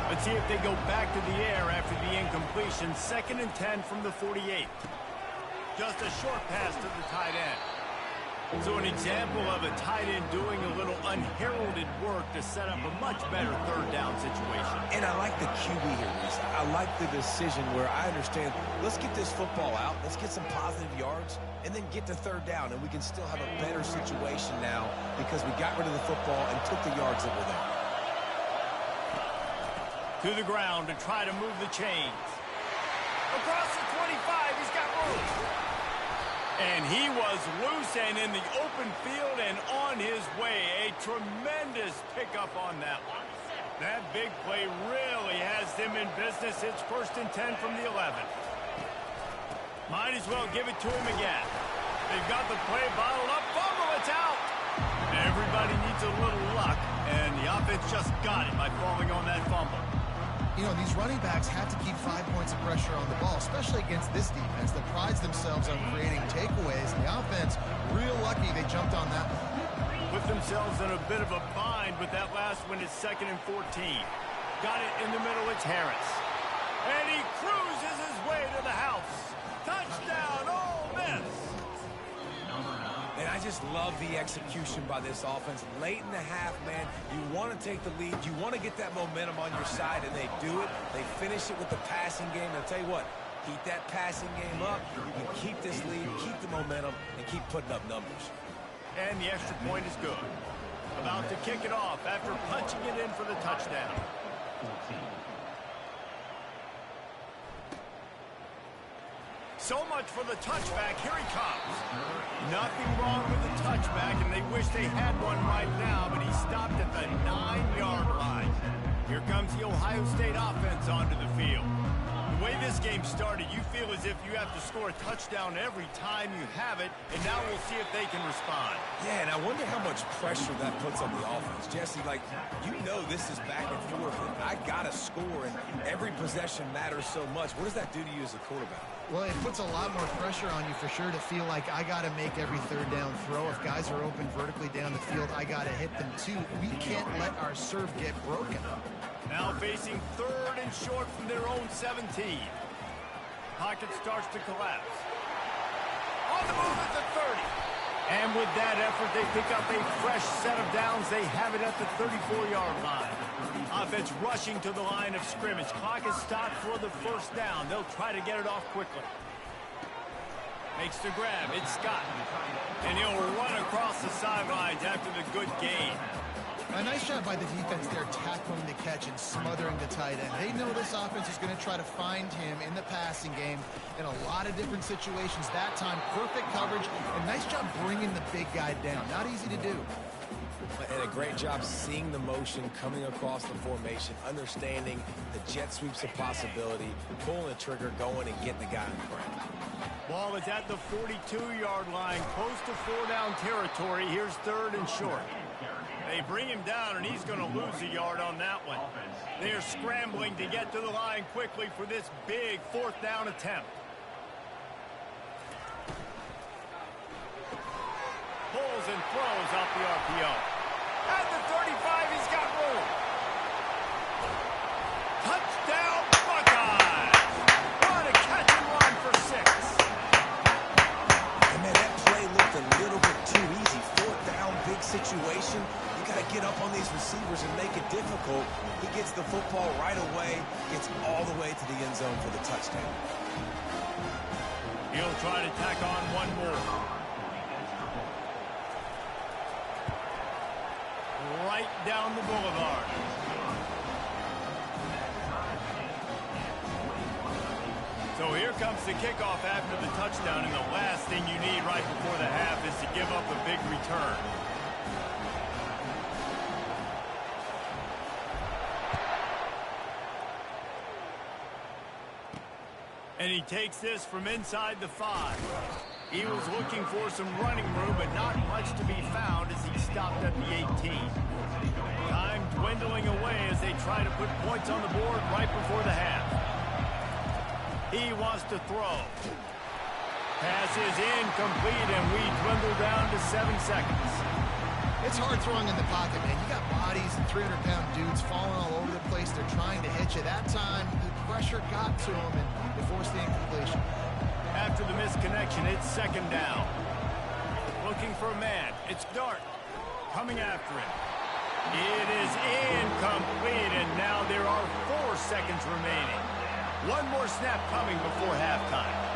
B: Let's see if they go back to the air after the incompletion. 2nd and 10 from the 48. Just a short pass to the tight end. So an example of a tight end doing a little unheralded work to set up a much better third down situation.
C: And I like the QB here, Reese. I like the decision where I understand, let's get this football out, let's get some positive yards, and then get to third down, and we can still have a better situation now because we got rid of the football and took the yards that were there.
B: To the ground to try to move the chains. Across the 25, he's got room. And he was loose and in the open field and on his way. A tremendous pickup on that one. That big play really has them in business. It's 1st and 10 from the 11. Might as well give it to him again. They've got the play bottled up. Fumble, it's out. Everybody needs a little luck, and the offense just got it by falling on that fumble.
D: You know, these running backs have to keep 5 points of pressure on the ball, especially against this defense that prides themselves on creating takeaways. And the offense, real lucky they jumped on that one.
B: Put themselves in a bit of a bind, but that last one is 2nd and 14. Got it in the middle, it's Harris. And he cruises his way to the house. Touchdown, Ole Miss!
C: And I just love the execution by this offense. Late in the half, man, you want to take the lead. You want to get that momentum on your side, and they do it. They finish it with the passing game. And I'll tell you what, keep that passing game up. You can keep this lead, keep the momentum, and keep putting up numbers.
B: And the extra point is good. About to kick it off after punching it in for the touchdown. So much for the touchback. Here he comes. Nothing wrong with the touchback, and they wish they had one right now, but he stopped at the 9-yard line. Here comes the Ohio State offense onto the field. The way this game started, you feel as if you have to score a touchdown every time you have it, and now we'll see if they can respond.
C: Yeah, and I wonder how much pressure that puts on the offense. Jesse, like, you know this is back and forth, and I got to score, and every possession matters so much. What does that do to you as a quarterback?
D: Well, it puts a lot more pressure on you for sure to feel like I got to make every third down throw. If guys are open vertically down the field, I got to hit them too. We can't let our serve get broken.
B: Now facing 3rd and short from their own 17. Pocket starts to collapse. On the move at the 30. And with that effort, they pick up a fresh set of downs. They have it at the 34-yard line. Offense rushing to the line of scrimmage. Clock is stopped for the first down. They'll try to get it off quickly. Makes the grab. It's Scott. And he'll run across the sidelines after the good gain.
D: A nice job by the defense there, tackling the catch and smothering the tight end. They know this offense is going to try to find him in the passing game in a lot of different situations. That time, perfect coverage, and nice job bringing the big guy down. Not easy to do.
C: And a great job seeing the motion coming across the formation, understanding the jet sweep's a possibility, pulling the trigger, going and getting the guy in front.
B: Ball is at the 42-yard line, close to 4-down territory. Here's 3rd and short. They bring him down, and he's going to lose a yard on that one. They're scrambling to get to the line quickly for this big 4th down attempt. Pulls and throws off the RPO. At the 35, he's got room. Touchdown, Buckeyes! What a catch and run for 6.
C: And man, that play looked a little bit too easy. 4th down, big situation. You got to get up on these receivers and make it difficult. He gets the football right away, gets all the way to the end zone for the touchdown.
B: He'll try to tack on one more. Right down the boulevard. So here comes the kickoff after the touchdown, and the last thing you need right before the half is to give up a big return. And he takes this from inside the 5. He was looking for some running room, but not much to be found as he stopped at the 18. Time dwindling away as they try to put points on the board right before the half. He wants to throw. Pass is incomplete, and we dwindle down to 7 seconds.
D: It's hard throwing in the pocket, man. You got bodies and 300-pound dudes falling all over the place. They're trying to hit you. That time, the pressure got to him, and they forced the incompletion.
B: After the misconnection, it's 2nd down. Looking for a man. It's Dart coming after him. It is incomplete, and now there are 4 seconds remaining. One more snap coming before halftime.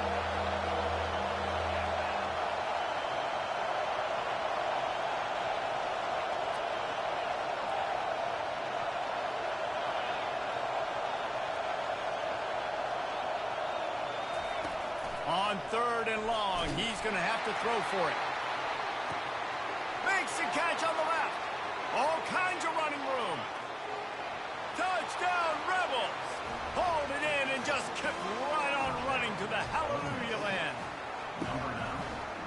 B: On 3rd and long, he's going to have to throw for it. Makes the catch on the left. All kinds of running room. Touchdown, Rebels. Hauled it in and just kept right on running to the hallelujah land.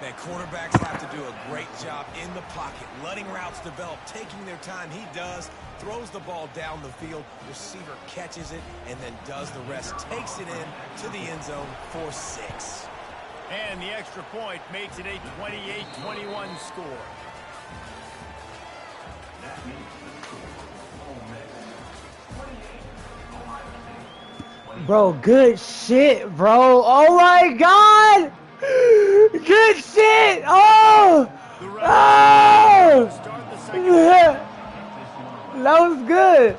C: Man, quarterbacks have to do a great job in the pocket, letting routes develop, taking their time. He does, throws the ball down the field, receiver catches it, and then does the rest, takes it in to the end zone for 6.
B: And the extra point makes it a 28-21 score.
E: That means Ole Miss 28,
A: Bro, good shit, bro. Oh my god! Good shit! Oh! Oh!
B: Start the second half.
A: That was good.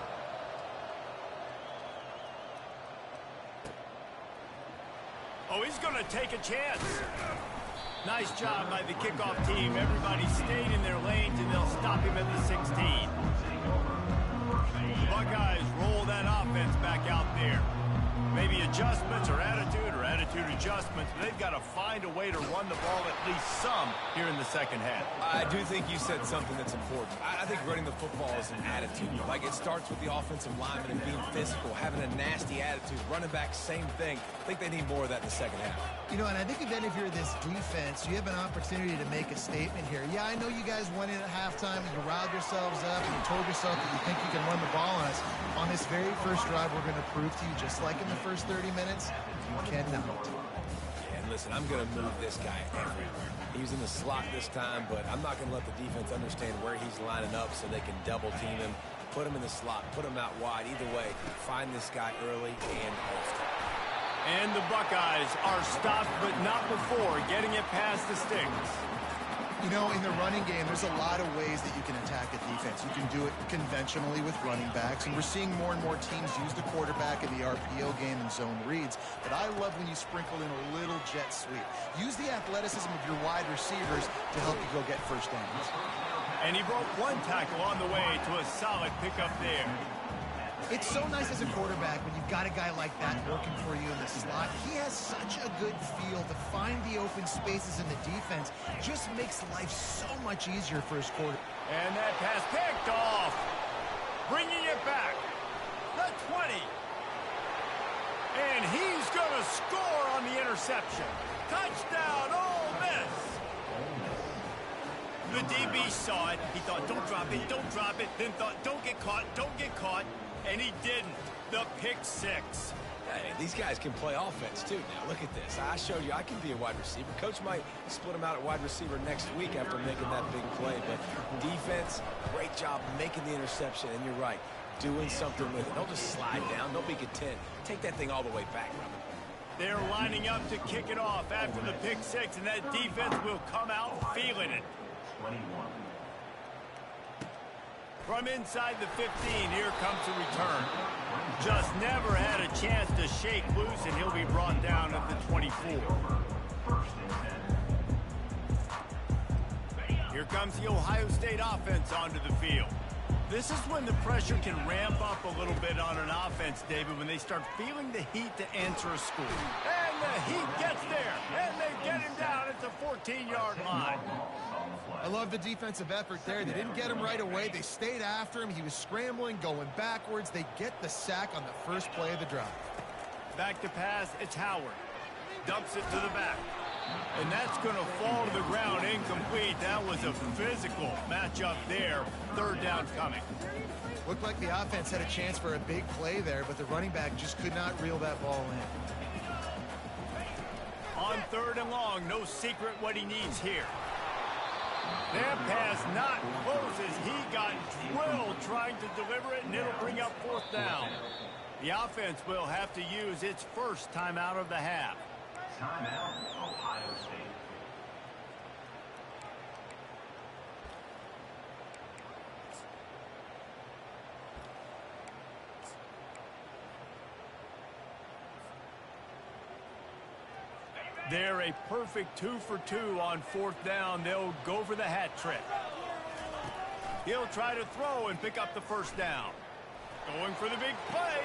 B: Oh, he's going to take a chance. Nice job by the kickoff team. Everybody stayed in their lanes, and they'll stop him at the 16. The Buckeyes roll that offense back out there. Maybe adjustments or attitude adjustments, but they've got to find a way to run the ball at least some here in the second half.
C: I do think you said something that's important. I think running the football is an attitude. Like, it starts with the offensive lineman and being physical, having a nasty attitude. Running back, same thing. I think they need more of that in the second half.
D: You know, and I think then if you're this defense, you have an opportunity to make a statement here. Yeah, I know you guys went in at halftime and you riled yourselves up and you told yourself that you think you can run the ball on us. On this very first drive, we're going to prove to you, just like in the first 30 minutes, you cannot.
C: And listen, I'm going to move this guy everywhere. He was in the slot this time, but I'm not going to let the defense understand where he's lining up so they can double team him, put him in the slot, put him out wide. Either way, find this guy early and often.
B: And the Buckeyes are stopped, but not before getting it past the sticks.
D: You know, in the running game, there's a lot of ways that you can attack a defense. You can do it conventionally with running backs, and we're seeing more and more teams use the quarterback in the RPO game and zone reads. But I love when you sprinkle in a little jet sweep. Use the athleticism of your wide receivers to help you go get first downs.
B: And he broke one tackle on the way to a solid pickup there.
D: It's so nice as a quarterback when you've got a guy like that working for you in the slot. He has such a good feel to find the open spaces in the defense. Just makes life so much easier for his quarterback.
B: And that pass picked off. Bringing it back. The 20. And he's going to score on the interception. Touchdown, Ole Miss. The DB saw it. He thought, don't drop it, don't drop it. Then thought, don't get caught, don't get caught. And he didn't. The pick six.
C: Hey, these guys can play offense, too. Now, look at this. I showed you I can be a wide receiver. Coach might split him out at wide receiver next week after making that big play. But defense, great job making the interception. And you're right, doing something with it. Don't just slide down. Don't be content. Take that thing all the way back, brother.
B: They're lining up to kick it off after the pick six, and that defense will come out feeling it.
E: 21.
B: From inside the 15, here comes the return. Just never had a chance to shake loose, and he'll be brought down at the 24. Here comes the Ohio State offense onto the field. This is when the pressure can ramp up a little bit on an offense, David, when they start feeling the heat to answer a score. And the heat gets there, and they get him down at the 14-yard line.
D: I love the defensive effort there. They didn't get him right away. They stayed after him. He was scrambling, going backwards. They get the sack on the first play of the drive.
B: Back to pass, it's Howard. Dumps it to the back. And that's going to fall to the ground incomplete. That was a physical matchup there. Third down coming.
D: Looked like the offense had a chance for a big play there, but the running back just could not reel that ball in.
B: On third and long, no secret what he needs here. That pass not close as he got drilled trying to deliver it, and it'll bring up fourth down. The offense will have to use its first timeout of the half.
E: Timeout, Ohio State.
B: They're a perfect 2 for 2 on fourth down. They'll go for the hat trick. He'll try to throw and pick up the first down. Going for the big play.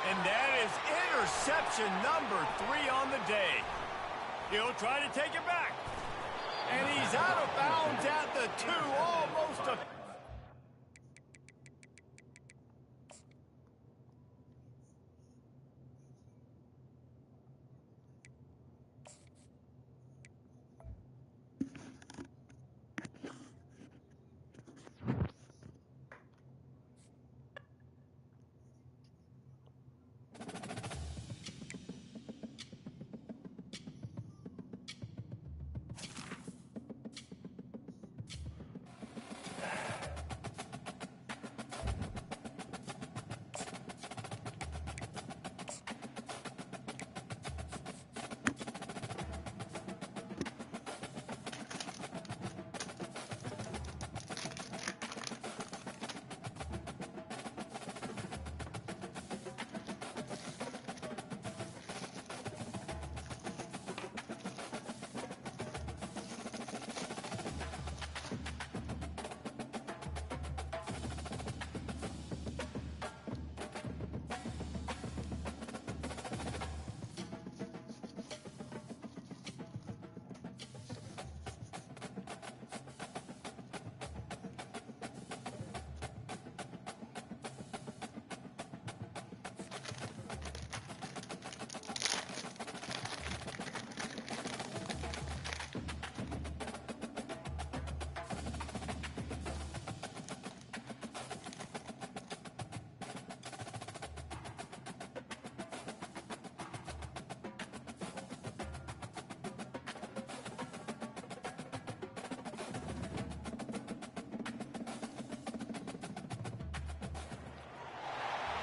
B: And that is interception number 3 on the day. He'll try to take it back. And he's out of bounds at the 2, almost a...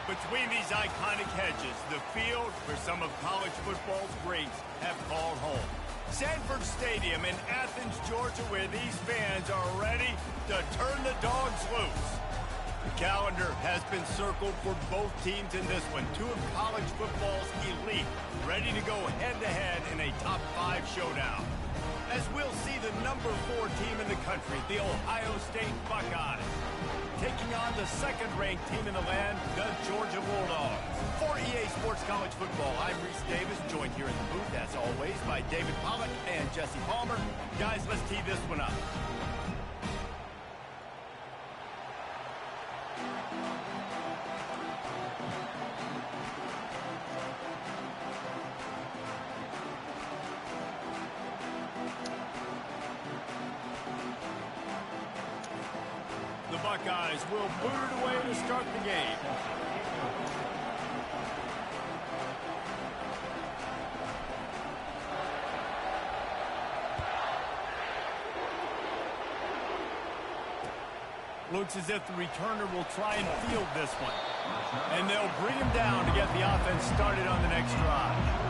B: Between these iconic hedges, the field where some of college football's greats have called home. Sanford Stadium in Athens, Georgia, where these fans are ready to turn the dogs loose. The calendar has been circled for both teams in this one. Two of college football's elite, ready to go head-to-head in a top-5 showdown. As we'll see the number 4 team in the country, the Ohio State Buckeyes, taking on the second-ranked team in the land, the Georgia Bulldogs. For EA Sports College Football, I'm Reese Davis, joined here in the booth, as always, by David Pollack and Jesse Palmer. Guys, let's tee this one up. The Buckeyes will boot it away to start the game. Looks as if the returner will try and field this one. And they'll bring him down to get the offense started on the next drive.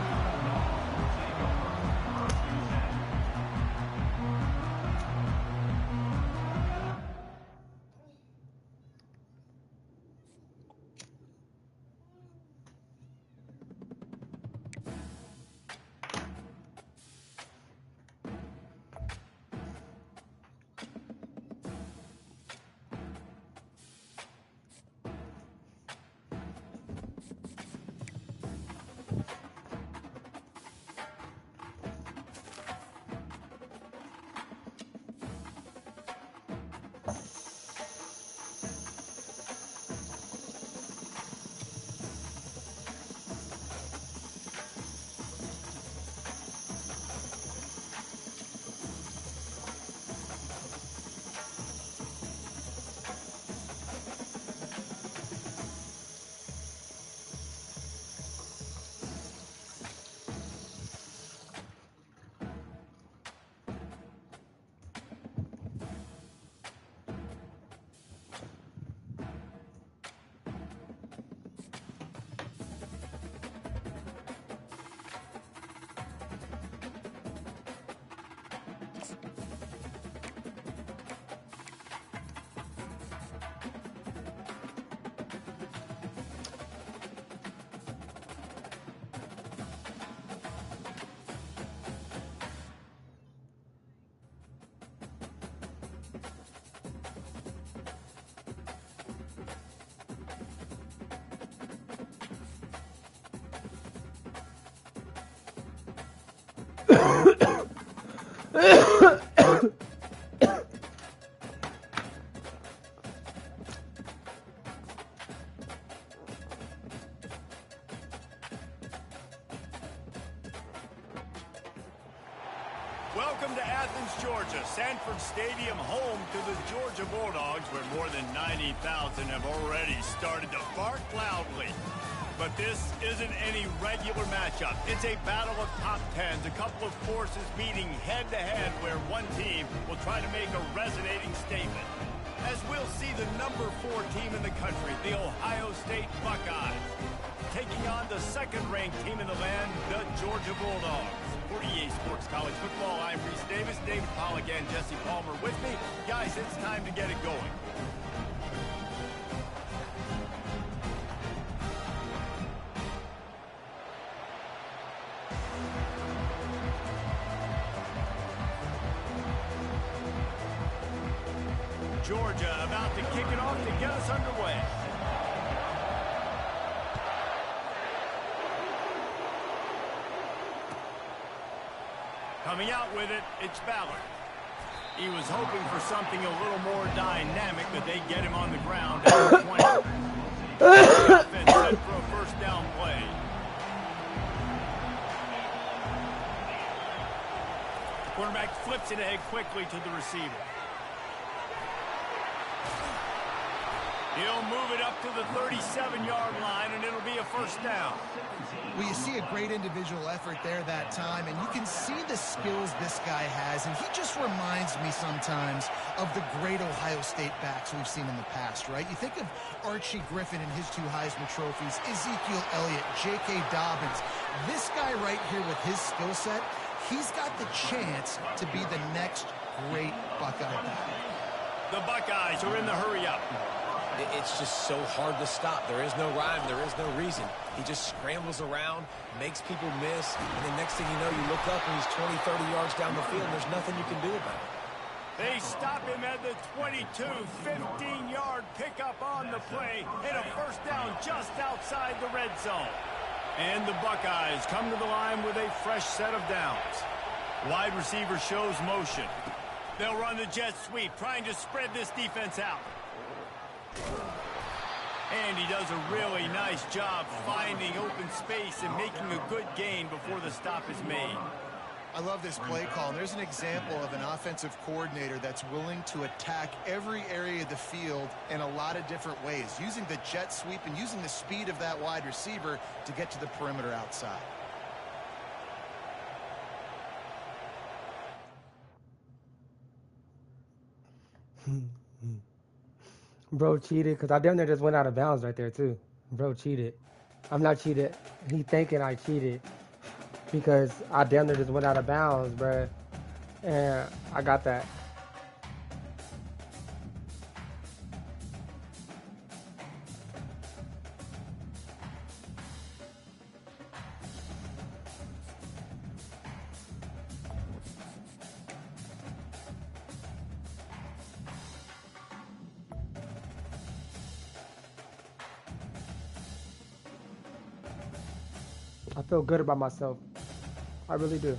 B: Welcome to Athens, Georgia, Sanford Stadium, home to the Georgia Bulldogs, where more than 90,000 have already started to bark loudly. But this isn't any regular matchup. It's a battle of top tens, a couple of forces meeting head-to-head where one team will try to make a resonating statement. As we'll see the number 4 team in the country, the Ohio State Buckeyes, taking on the second-ranked team in the land, the Georgia Bulldogs. For EA Sports College Football, I'm Reese Davis, David Pollack, and Jesse Palmer with me. Guys, it's time to get it going. Georgia about to kick it off to get us underway. Coming out with it, it's Ballard. He was hoping for something a little more dynamic, but they get him on the ground at the 20. The offense set for a first down play. Quarterback flips it ahead quickly to the receiver. He'll move it up to the 37-yard line, and it'll be a first down.
D: Well, you see a great individual effort there that time, and you can see the skills this guy has, and he just reminds me sometimes of the great Ohio State backs we've seen in the past, right? You think of Archie Griffin and his 2 Heisman trophies, Ezekiel Elliott, J.K. Dobbins. This guy right here with his skill set, he's got the chance to be the next great Buckeye back.
B: The Buckeyes are in the hurry-up.
C: It's just so hard to stop. There is no rhyme. There is no reason. He just scrambles around, makes people miss, and the next thing you know, you look up and he's 20, 30 yards down the field, and there's nothing you can do about it.
B: They stop him at the 22, 15-yard pickup on the play, and a first down just outside the red zone. And the Buckeyes come to the line with a fresh set of downs. Wide receiver shows motion. They'll run the jet sweep, trying to spread this defense out. And he does a really nice job finding open space and making a good gain before the stop is made.
D: I love this play call. And there's an example of an offensive coordinator that's willing to attack every area of the field in a lot of different ways, using the jet sweep and using the speed of that wide receiver to get to the perimeter outside.
A: Bro cheated because I damn near just went out of bounds right there too. Bro cheated. I'm not cheated. He thinking I cheated because I damn near just went out of bounds, bro. And I got that. I feel good about myself. I really do.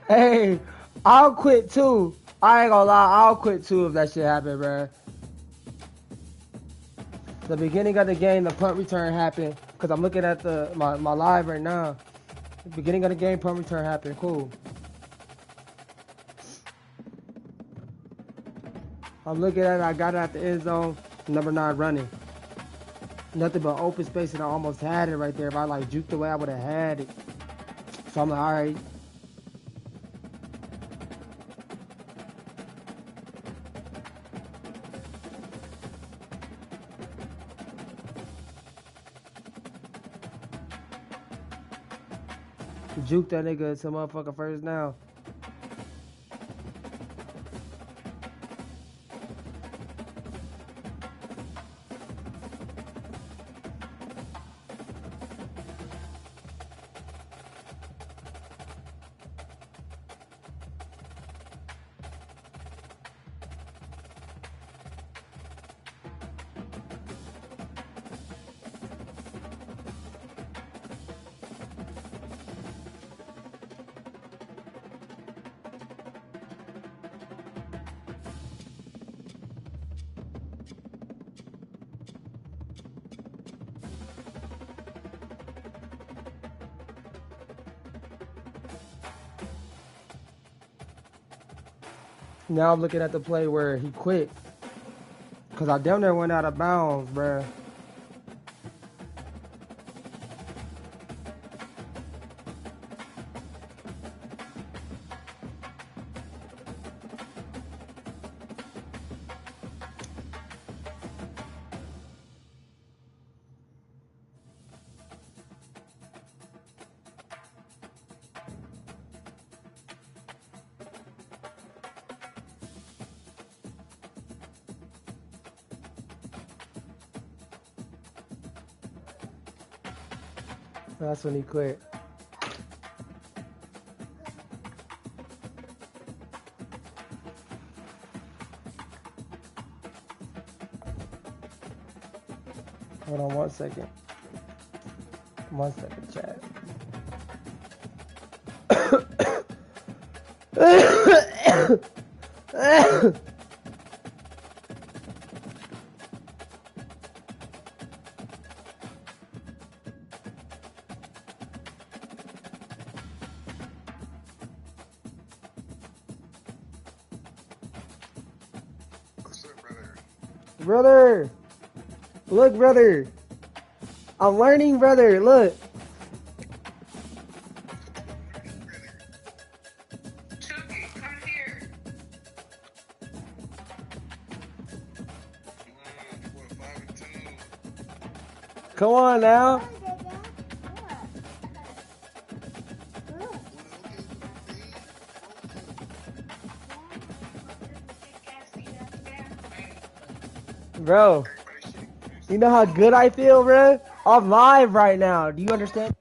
A: Hey, I'll quit too. I ain't gonna lie, I'll quit too if that shit happen, bro. The beginning of the game, the punt return happened. Cause I'm looking at my live right now. The beginning of the game, punt return happened. Cool. I'm looking at it, I got it at the end zone, number 9 running. Nothing but open space, and I almost had it right there. If I like juked away, I would have had it. So I'm like, all right. Juke that nigga to motherfucking first down. Now I'm looking at the play where he quit. Cause I damn near went out of bounds, bruh. That's when he quit. Hold on 1 second. 1 second, chat. Brother, look, brother. I'm learning, brother. Look.
F: Chucky, come here.
A: Come on now. Bro, you know how good I feel, bro? I'm live right now. Do you understand?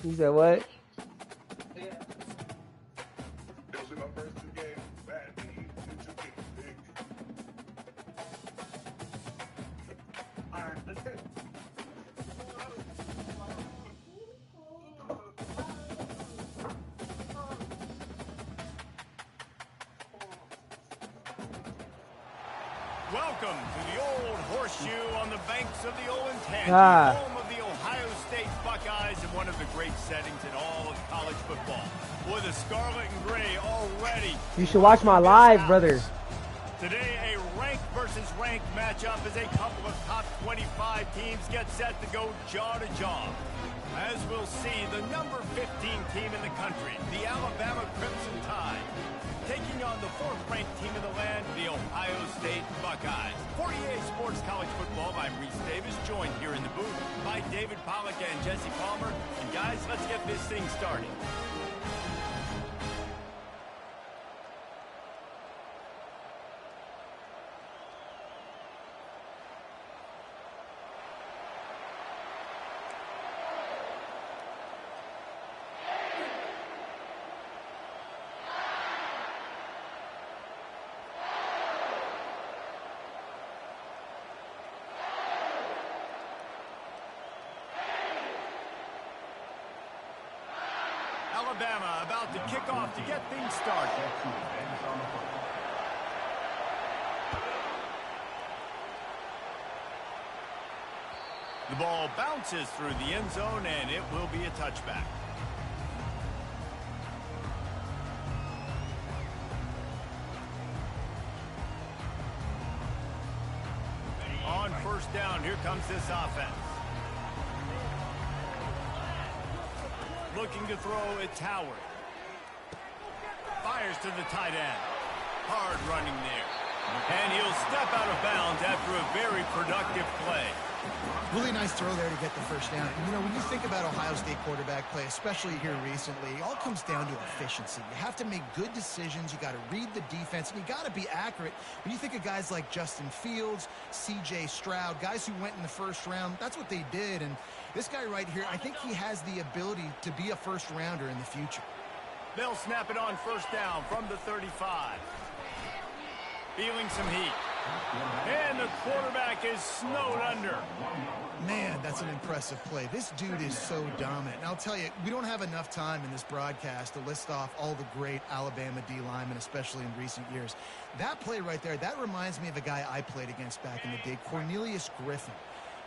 A: You said what?
B: Welcome to the old horseshoe on the banks of the Olentangy,
A: Ah.
B: home of the Ohio State Buckeyes and one of the great settings in all of college football. Boy, the scarlet and gray already.
A: You should watch my live, brother.
B: Today, a ranked versus ranked matchup as a couple of top 25 teams get set to go jaw to jaw. As we'll see, the number 15 team in the country, the Alabama Crimson Tide, taking on the fourth-ranked team in the land, the Ohio State Buckeyes. For EA Sports College Football, I'm Reese Davis, joined here in the booth by David Pollack and Jesse Palmer. And guys, let's get this thing started. Alabama about to kick off to get things started. The ball bounces through the end zone, and it will be a touchback. On first down, here comes this offense. Looking to throw, it's Howard. Fires to the tight end. Hard running there. And he'll step out of bounds after a very productive play.
D: Really nice throw there to get the first down. And, you know, when you think about Ohio State quarterback play, especially here recently, it all comes down to efficiency. You have to make good decisions. You got to read the defense, and you got to be accurate. When you think of guys like Justin Fields, C.J. Stroud, guys who went in the first round, that's what they did. And this guy right here, I think he has the ability to be a first-rounder in the future.
B: They'll snap it on first down from the 35. Feeling some heat. And the quarterback is snowed under.
D: Man, that's an impressive play. This dude is so dominant. And I'll tell you, we don't have enough time in this broadcast to list off all the great Alabama D linemen, especially in recent years. That play right there, that reminds me of a guy I played against back in the day, Cornelius Griffin,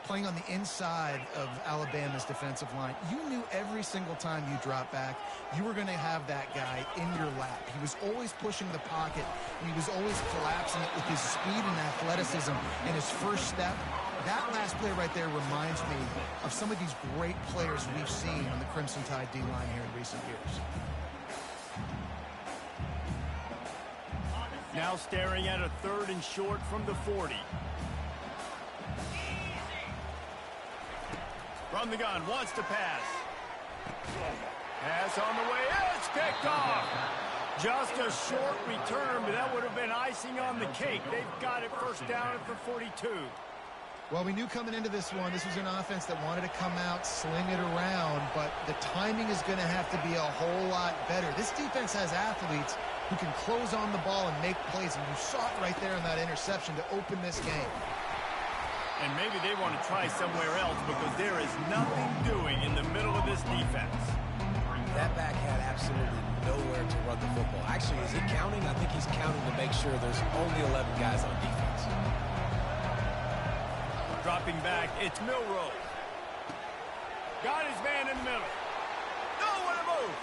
D: playing on the inside of Alabama's defensive line. You knew every single time you dropped back, you were going to have that guy in your lap. He was always pushing the pocket, and he was always collapsing it with his speed and athleticism and his first step. That last play right there reminds me of some of these great players we've seen on the Crimson Tide D-line here in recent years.
B: Now staring at a third and short from the 40. From the gun, wants to pass. Pass on the way, it's picked off. Just a short return, but that would have been icing on the cake. They've got it first down at the 42.
D: Well, we knew coming into this one, this was an offense that wanted to come out, sling it around, but the timing is going to have to be a whole lot better. This defense has athletes who can close on the ball and make plays, and you saw it right there in that interception to open this game.
B: And maybe they want to try somewhere else because there is nothing doing in the middle of this defense.
C: That back had absolutely nowhere to run the football. Actually, is he counting? I think he's counting to make sure there's only 11 guys on defense.
B: Dropping back, it's Milroe. Got his man in the middle. Nowhere to move.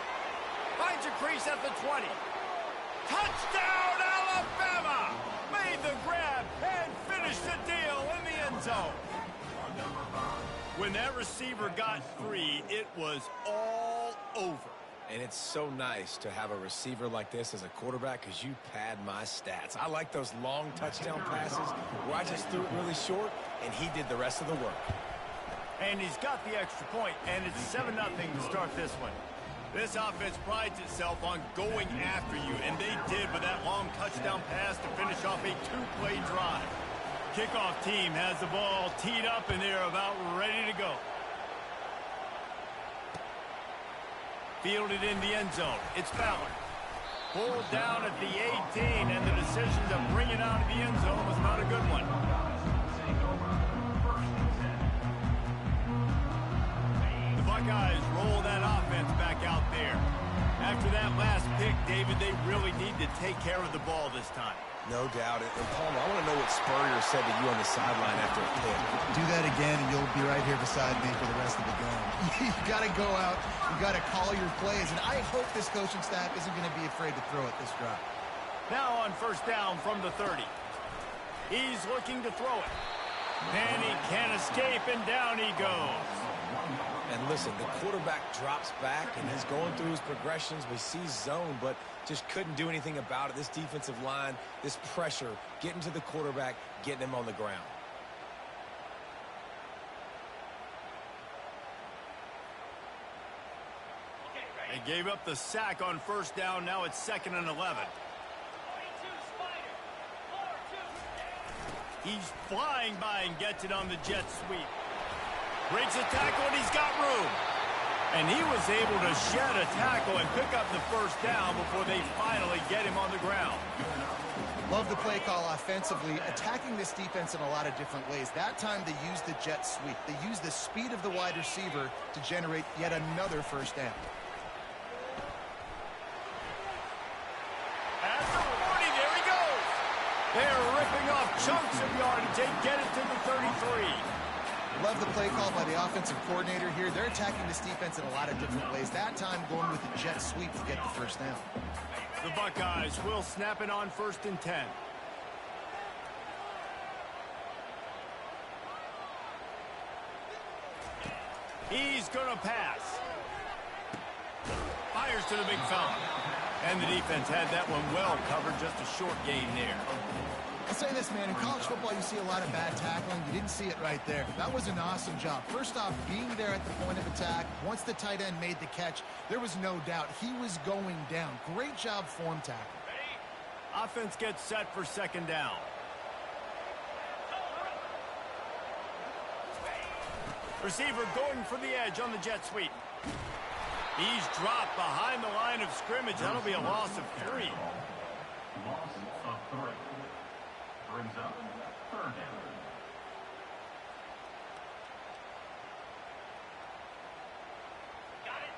B: Finds a crease at the 20. Touchdown, Alabama! Made the grab and finished the deal in the end zone. When that receiver got free, it was all over.
C: And it's so nice to have a receiver like this as a quarterback because you pad my stats. I like those long touchdown passes where I just threw it really short and he did the rest of the work.
B: And he's got the extra point, and it's 7-0 to start this one. This offense prides itself on going after you, and they did with that long touchdown pass to finish off a two-play drive. Kickoff team has the ball teed up, and they're about ready to go. Fielded in the end zone. It's Fowler. Pulled down at the 18, and the decision to bring it out of the end zone was not a good one. The Buckeyes roll that offense back out there. After that last pick, David, they really need to take care of the ball this time.
C: No doubt. And Palmer, I want to know what Spurrier said to you on the sideline after a pick.
D: Do that again, and you'll be right here beside me for the rest of the game. You got to go out. You got to call your plays, and I hope this coaching staff isn't going to be afraid to throw it this drive.
B: Now on first down from the 30. He's looking to throw it. And he can't escape, and down he goes.
C: And listen, the quarterback drops back, and he's going through his progressions. We see zone, but just couldn't do anything about it. This defensive line, this pressure, getting to the quarterback, getting him on the ground.
B: They gave up the sack on first down. Now it's 2nd and 11. He's flying by and gets it on the jet sweep. Breaks a tackle, and he's got room. And he was able to shed a tackle and pick up the first down before they finally get him on the ground.
D: Love the play call offensively, attacking this defense in a lot of different ways. That time they used the jet sweep. They used the speed of the wide receiver to generate yet another first down.
B: At the 40, there he goes. They're ripping off chunks of yardage. They get it to the 33.
D: Love the play call by the offensive coordinator here. They're attacking this defense in a lot of different ways. That time going with the jet sweep to get the first down.
B: The Buckeyes will snap it on 1st and 10. He's going to pass. Fires to the big fella. And the defense had that one well covered. Just a short gain there.
D: I'll say this, man, in college football you see a lot of bad tackling. You didn't see it right there. That was an awesome job. First off, being there at the point of attack. Once the tight end made the catch, there was no doubt he was going down. Great job form tackle.
B: Offense gets set for 2nd down. Receiver going for the edge on the jet sweep. He's dropped behind the line of scrimmage. That'll be a loss of 3.
E: Loss of 3. Brings up 3rd down.
B: Got it.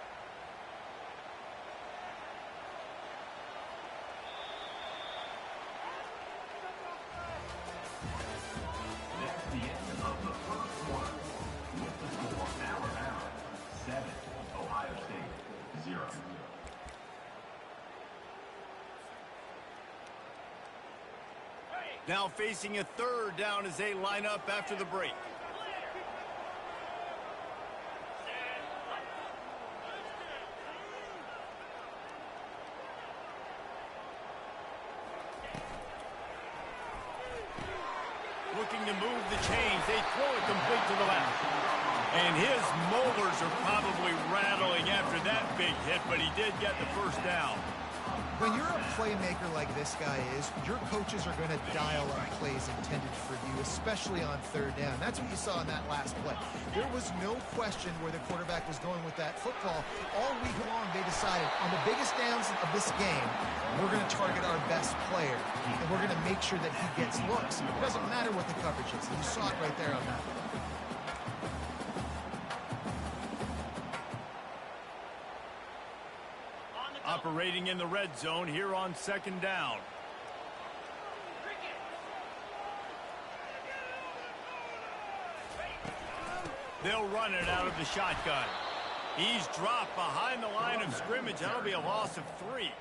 E: That's the end of the first quarter. With the score, Alabama 7, Ohio State 0.
B: Now facing a 3rd down as they line up after the break. Looking to move the chains. They throw it complete to the left. And his molars are probably rattling after that big hit, but he did get the first down.
D: When you're a playmaker like this guy is, your coaches are going to dial up plays intended for you, especially on 3rd down. That's what you saw in that last play. There was no question where the quarterback was going with that football. All week long, they decided on the biggest downs of this game, we're going to target our best player, and we're going to make sure that he gets looks. It doesn't matter what the coverage is. You saw it right there on that play.
B: Operating in the red zone here on 2nd down. They'll run it out of the shotgun. He's dropped behind the line of scrimmage. That'll be a loss of 3.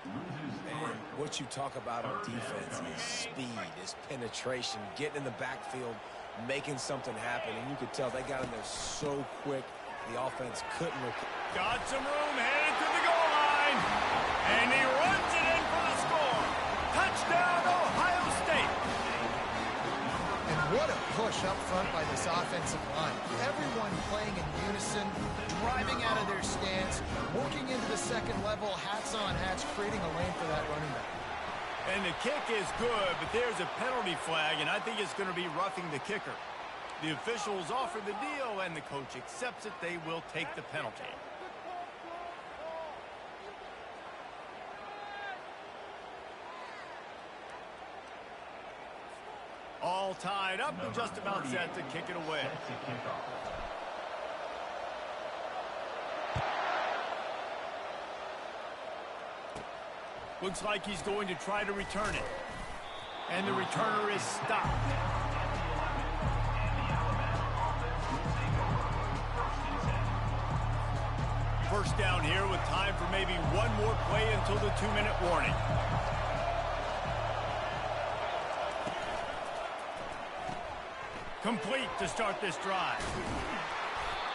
C: Man, what you talk about on defense is speed, is penetration, getting in the backfield, making something happen. And you could tell they got in there so quick, the offense couldn't.
B: Got some room, headed to the goal line. And he runs it in for the score. Touchdown, Ohio State.
D: And what a push up front by this offensive line. Everyone playing in unison, driving out of their stance, working into the 2nd level, hats on hats, creating a lane for that running back.
B: And the kick is good, but there's a penalty flag, and I think it's going to be roughing the kicker. The officials offer the deal, and the coach accepts it. They will take the penalty. All tied up and just about set to kick it away. Looks like he's going to try to return it. And the returner is stopped. First down here with time for maybe one more play until the 2-minute warning. Complete to start this drive.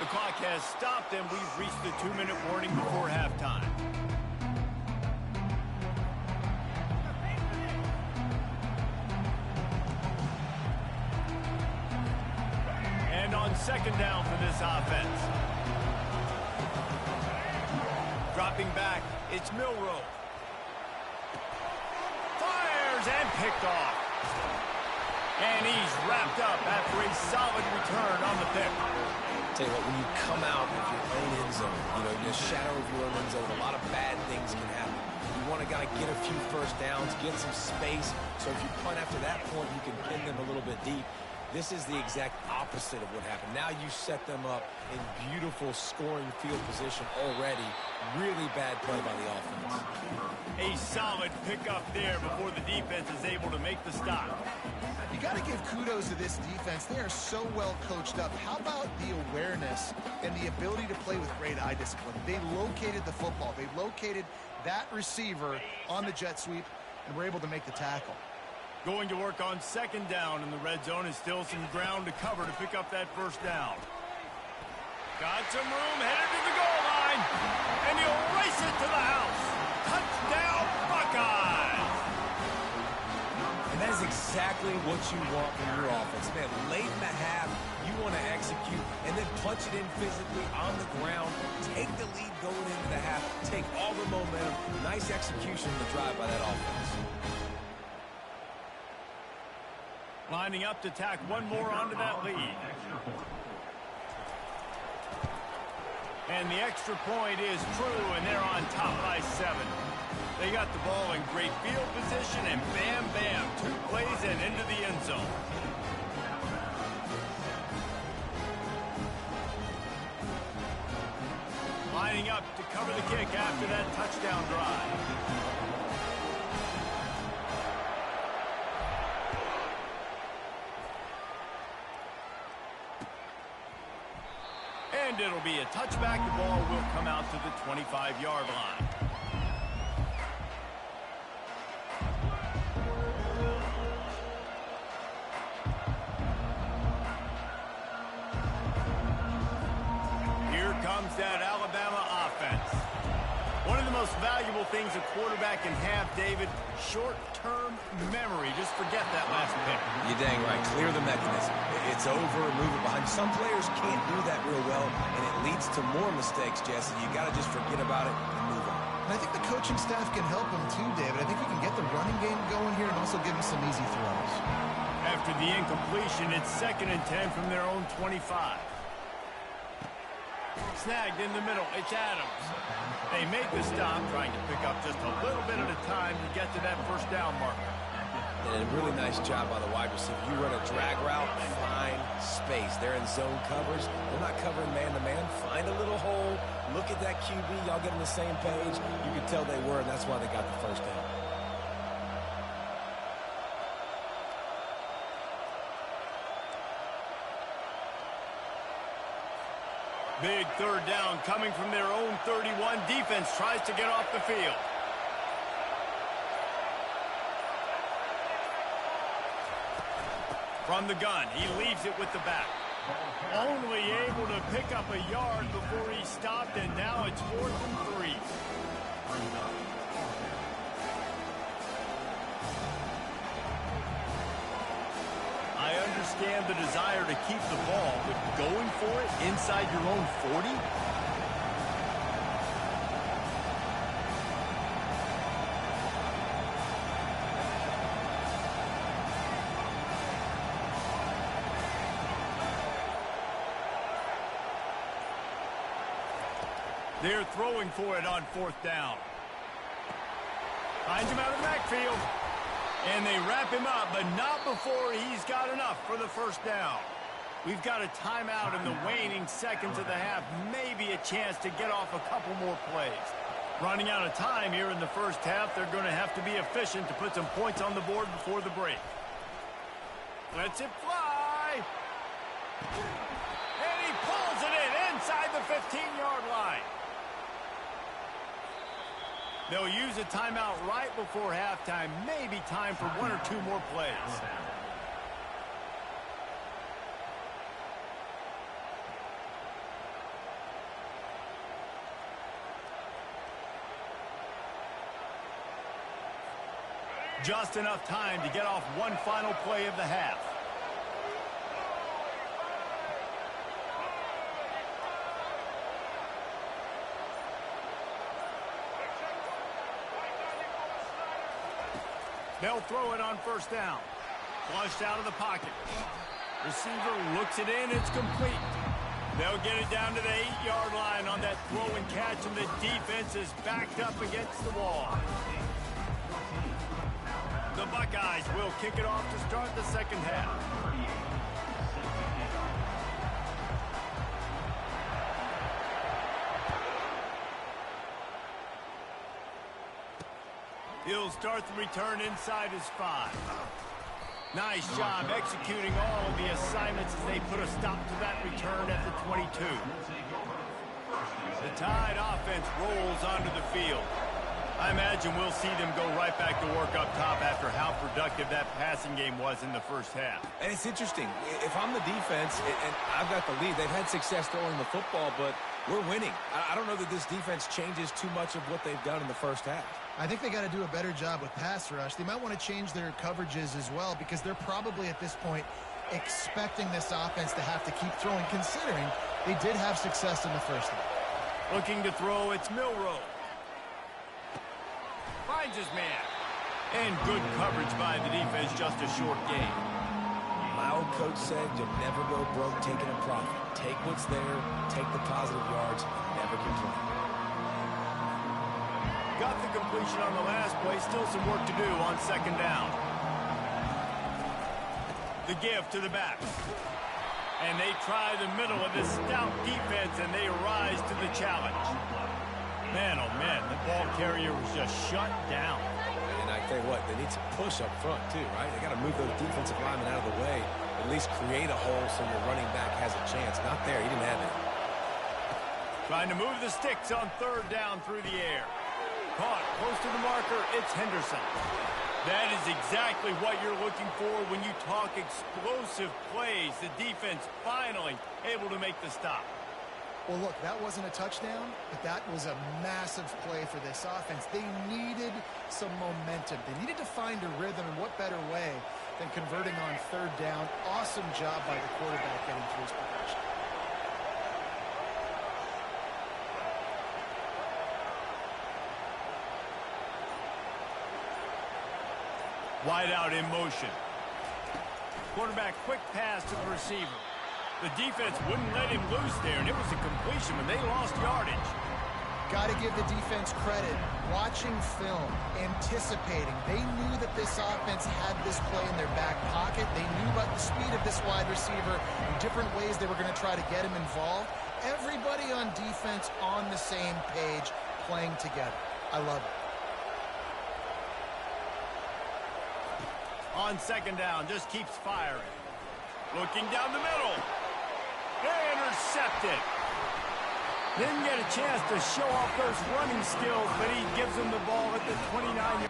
B: The clock has stopped and we've reached the 2-minute warning before halftime. And on second down for this offense. Dropping back, it's Milroe. Fires and picked off. And he's wrapped up after a solid return on the pick.
C: Tell you what, when you come out of your own end zone, in the shadow of your own end zone, a lot of bad things can happen. You want to get a few first downs, get some space, so if you punt after that point, you can pin them a little bit deep. This is the exact opposite of what happened. Now you set them up in beautiful scoring field position already. Really bad play by the offense.
B: A solid pickup there before the defense is able to make the stop.
D: You got to give kudos to this defense. They are so well coached up. How about the awareness and the ability to play with great eye discipline? They located the football. They located that receiver on the jet sweep and were able to make the tackle.
B: Going to work on second down in the red zone is still some ground to cover to pick up that first down. Got some room, headed to the goal line, and he'll race it to the house. Touchdown, Buckeyes!
C: And that is exactly what you want from your offense. Man, late in the half, you want to execute and then punch it in physically on the ground. Take the lead going into the half. Take all the momentum. Nice execution in the drive by that offense.
B: Lining up to tack one more onto that lead. And the extra point is true, and they're on top by 7. They got the ball in great field position, and bam, bam, 2 plays and into the end zone. Lining up to cover the kick after that touchdown drive. And it'll be a touchback. The ball will come out to the 25-yard line. Here comes that Alabama offense. One of the most valuable things a quarterback can have, David, short-term memory. Just forget that last pick.
C: You're dang right. Clear the mechanism. It's over, move it behind. Some players can't do that real well, and it leads to more mistakes, Jesse. You got to just forget about it and move on.
D: And I think the coaching staff can help him too, David. I think we can get the running game going here and also give him some easy throws.
B: After the incompletion, it's 2nd and 10 from their own 25. Snagged in the middle, it's Adams. They make the stop, trying to pick up just a little bit at a time to get to that first down marker.
C: And a really nice job by the wide receiver. You run a drag route, find space. They're in zone coverage. They're not covering man-to-man. Find a little hole. Look at that QB. Y'all get on the same page. You can tell they were, and that's why they got the first down.
B: Big third down coming from their own 31. Defense tries to get off the field. From the gun, he leaves it with the back. Only able to pick up a yard before he stopped, and now it's 4th and 3. I understand the desire to keep the ball, but going for it inside your own 40? They're throwing for it on 4th down. Finds him out of the backfield. And they wrap him up, but not before he's got enough for the first down. We've got a timeout in the waning seconds of the half. Maybe a chance to get off a couple more plays. Running out of time here in the first half. They're going to have to be efficient to put some points on the board before the break. Lets it fly. And he pulls it in inside the 15-yard line. They'll use a timeout right before halftime. Maybe time for one or two more plays. Just enough time to get off one final play of the half. They'll throw it on first down. Flushed out of the pocket. Receiver looks it in. It's complete. They'll get it down to the 8-yard line on that throw and catch, and the defense is backed up against the wall. The Buckeyes will kick it off to start the second half. He'll start the return inside his 5. Nice job executing all of the assignments as they put a stop to that return at the 22. The Tide offense rolls onto the field. I imagine we'll see them go right back to work up top after how productive that passing game was in the first half.
C: And it's interesting. If I'm the defense and I've got the lead, they've had success throwing the football, but we're winning. I don't know that this defense changes too much of what they've done in the first half.
D: I think they got to do a better job with pass rush. They might want to change their coverages as well, because they're probably at this point expecting this offense to have to keep throwing, considering they did have success in the first half.
B: Looking to throw, it's Milroe. Finds his man. And good coverage by the defense, just a short gain.
C: My old coach said you'll never go broke taking a profit. Take what's there, take the positive yards, and never complain.
B: Got the completion on the last play. Still some work to do on second down. The give to the back. And they try the middle of this stout defense, and they rise to the challenge. Man, oh man, the ball carrier was just shut down.
C: And I tell you what, they need to push up front too, right? They got to move those defensive linemen out of the way, at least create a hole so your running back has a chance. Not there, he didn't have it.
B: Trying to move the sticks on third down through the air. Caught close to the marker, it's Henderson. That is exactly what you're looking for when you talk explosive plays. The defense finally able to make the stop.
D: Well, look, that wasn't a touchdown, but that was a massive play for this offense. They needed some momentum. They needed to find a rhythm, and what better way than converting on third down. Awesome job by the quarterback getting through his progression.
B: Wide out in motion. Quarterback quick pass to the receiver. The defense wouldn't let him loose there, and it was a completion when they lost yardage.
D: Got to give the defense credit. Watching film, anticipating. They knew that this offense had this play in their back pocket. They knew about the speed of this wide receiver and different ways they were going to try to get him involved. Everybody on defense on the same page, playing together. I love it.
B: On second down, just keeps firing. Looking down the middle. Intercepted. Didn't get a chance to show off those running skills, but he gives them the ball at the 29.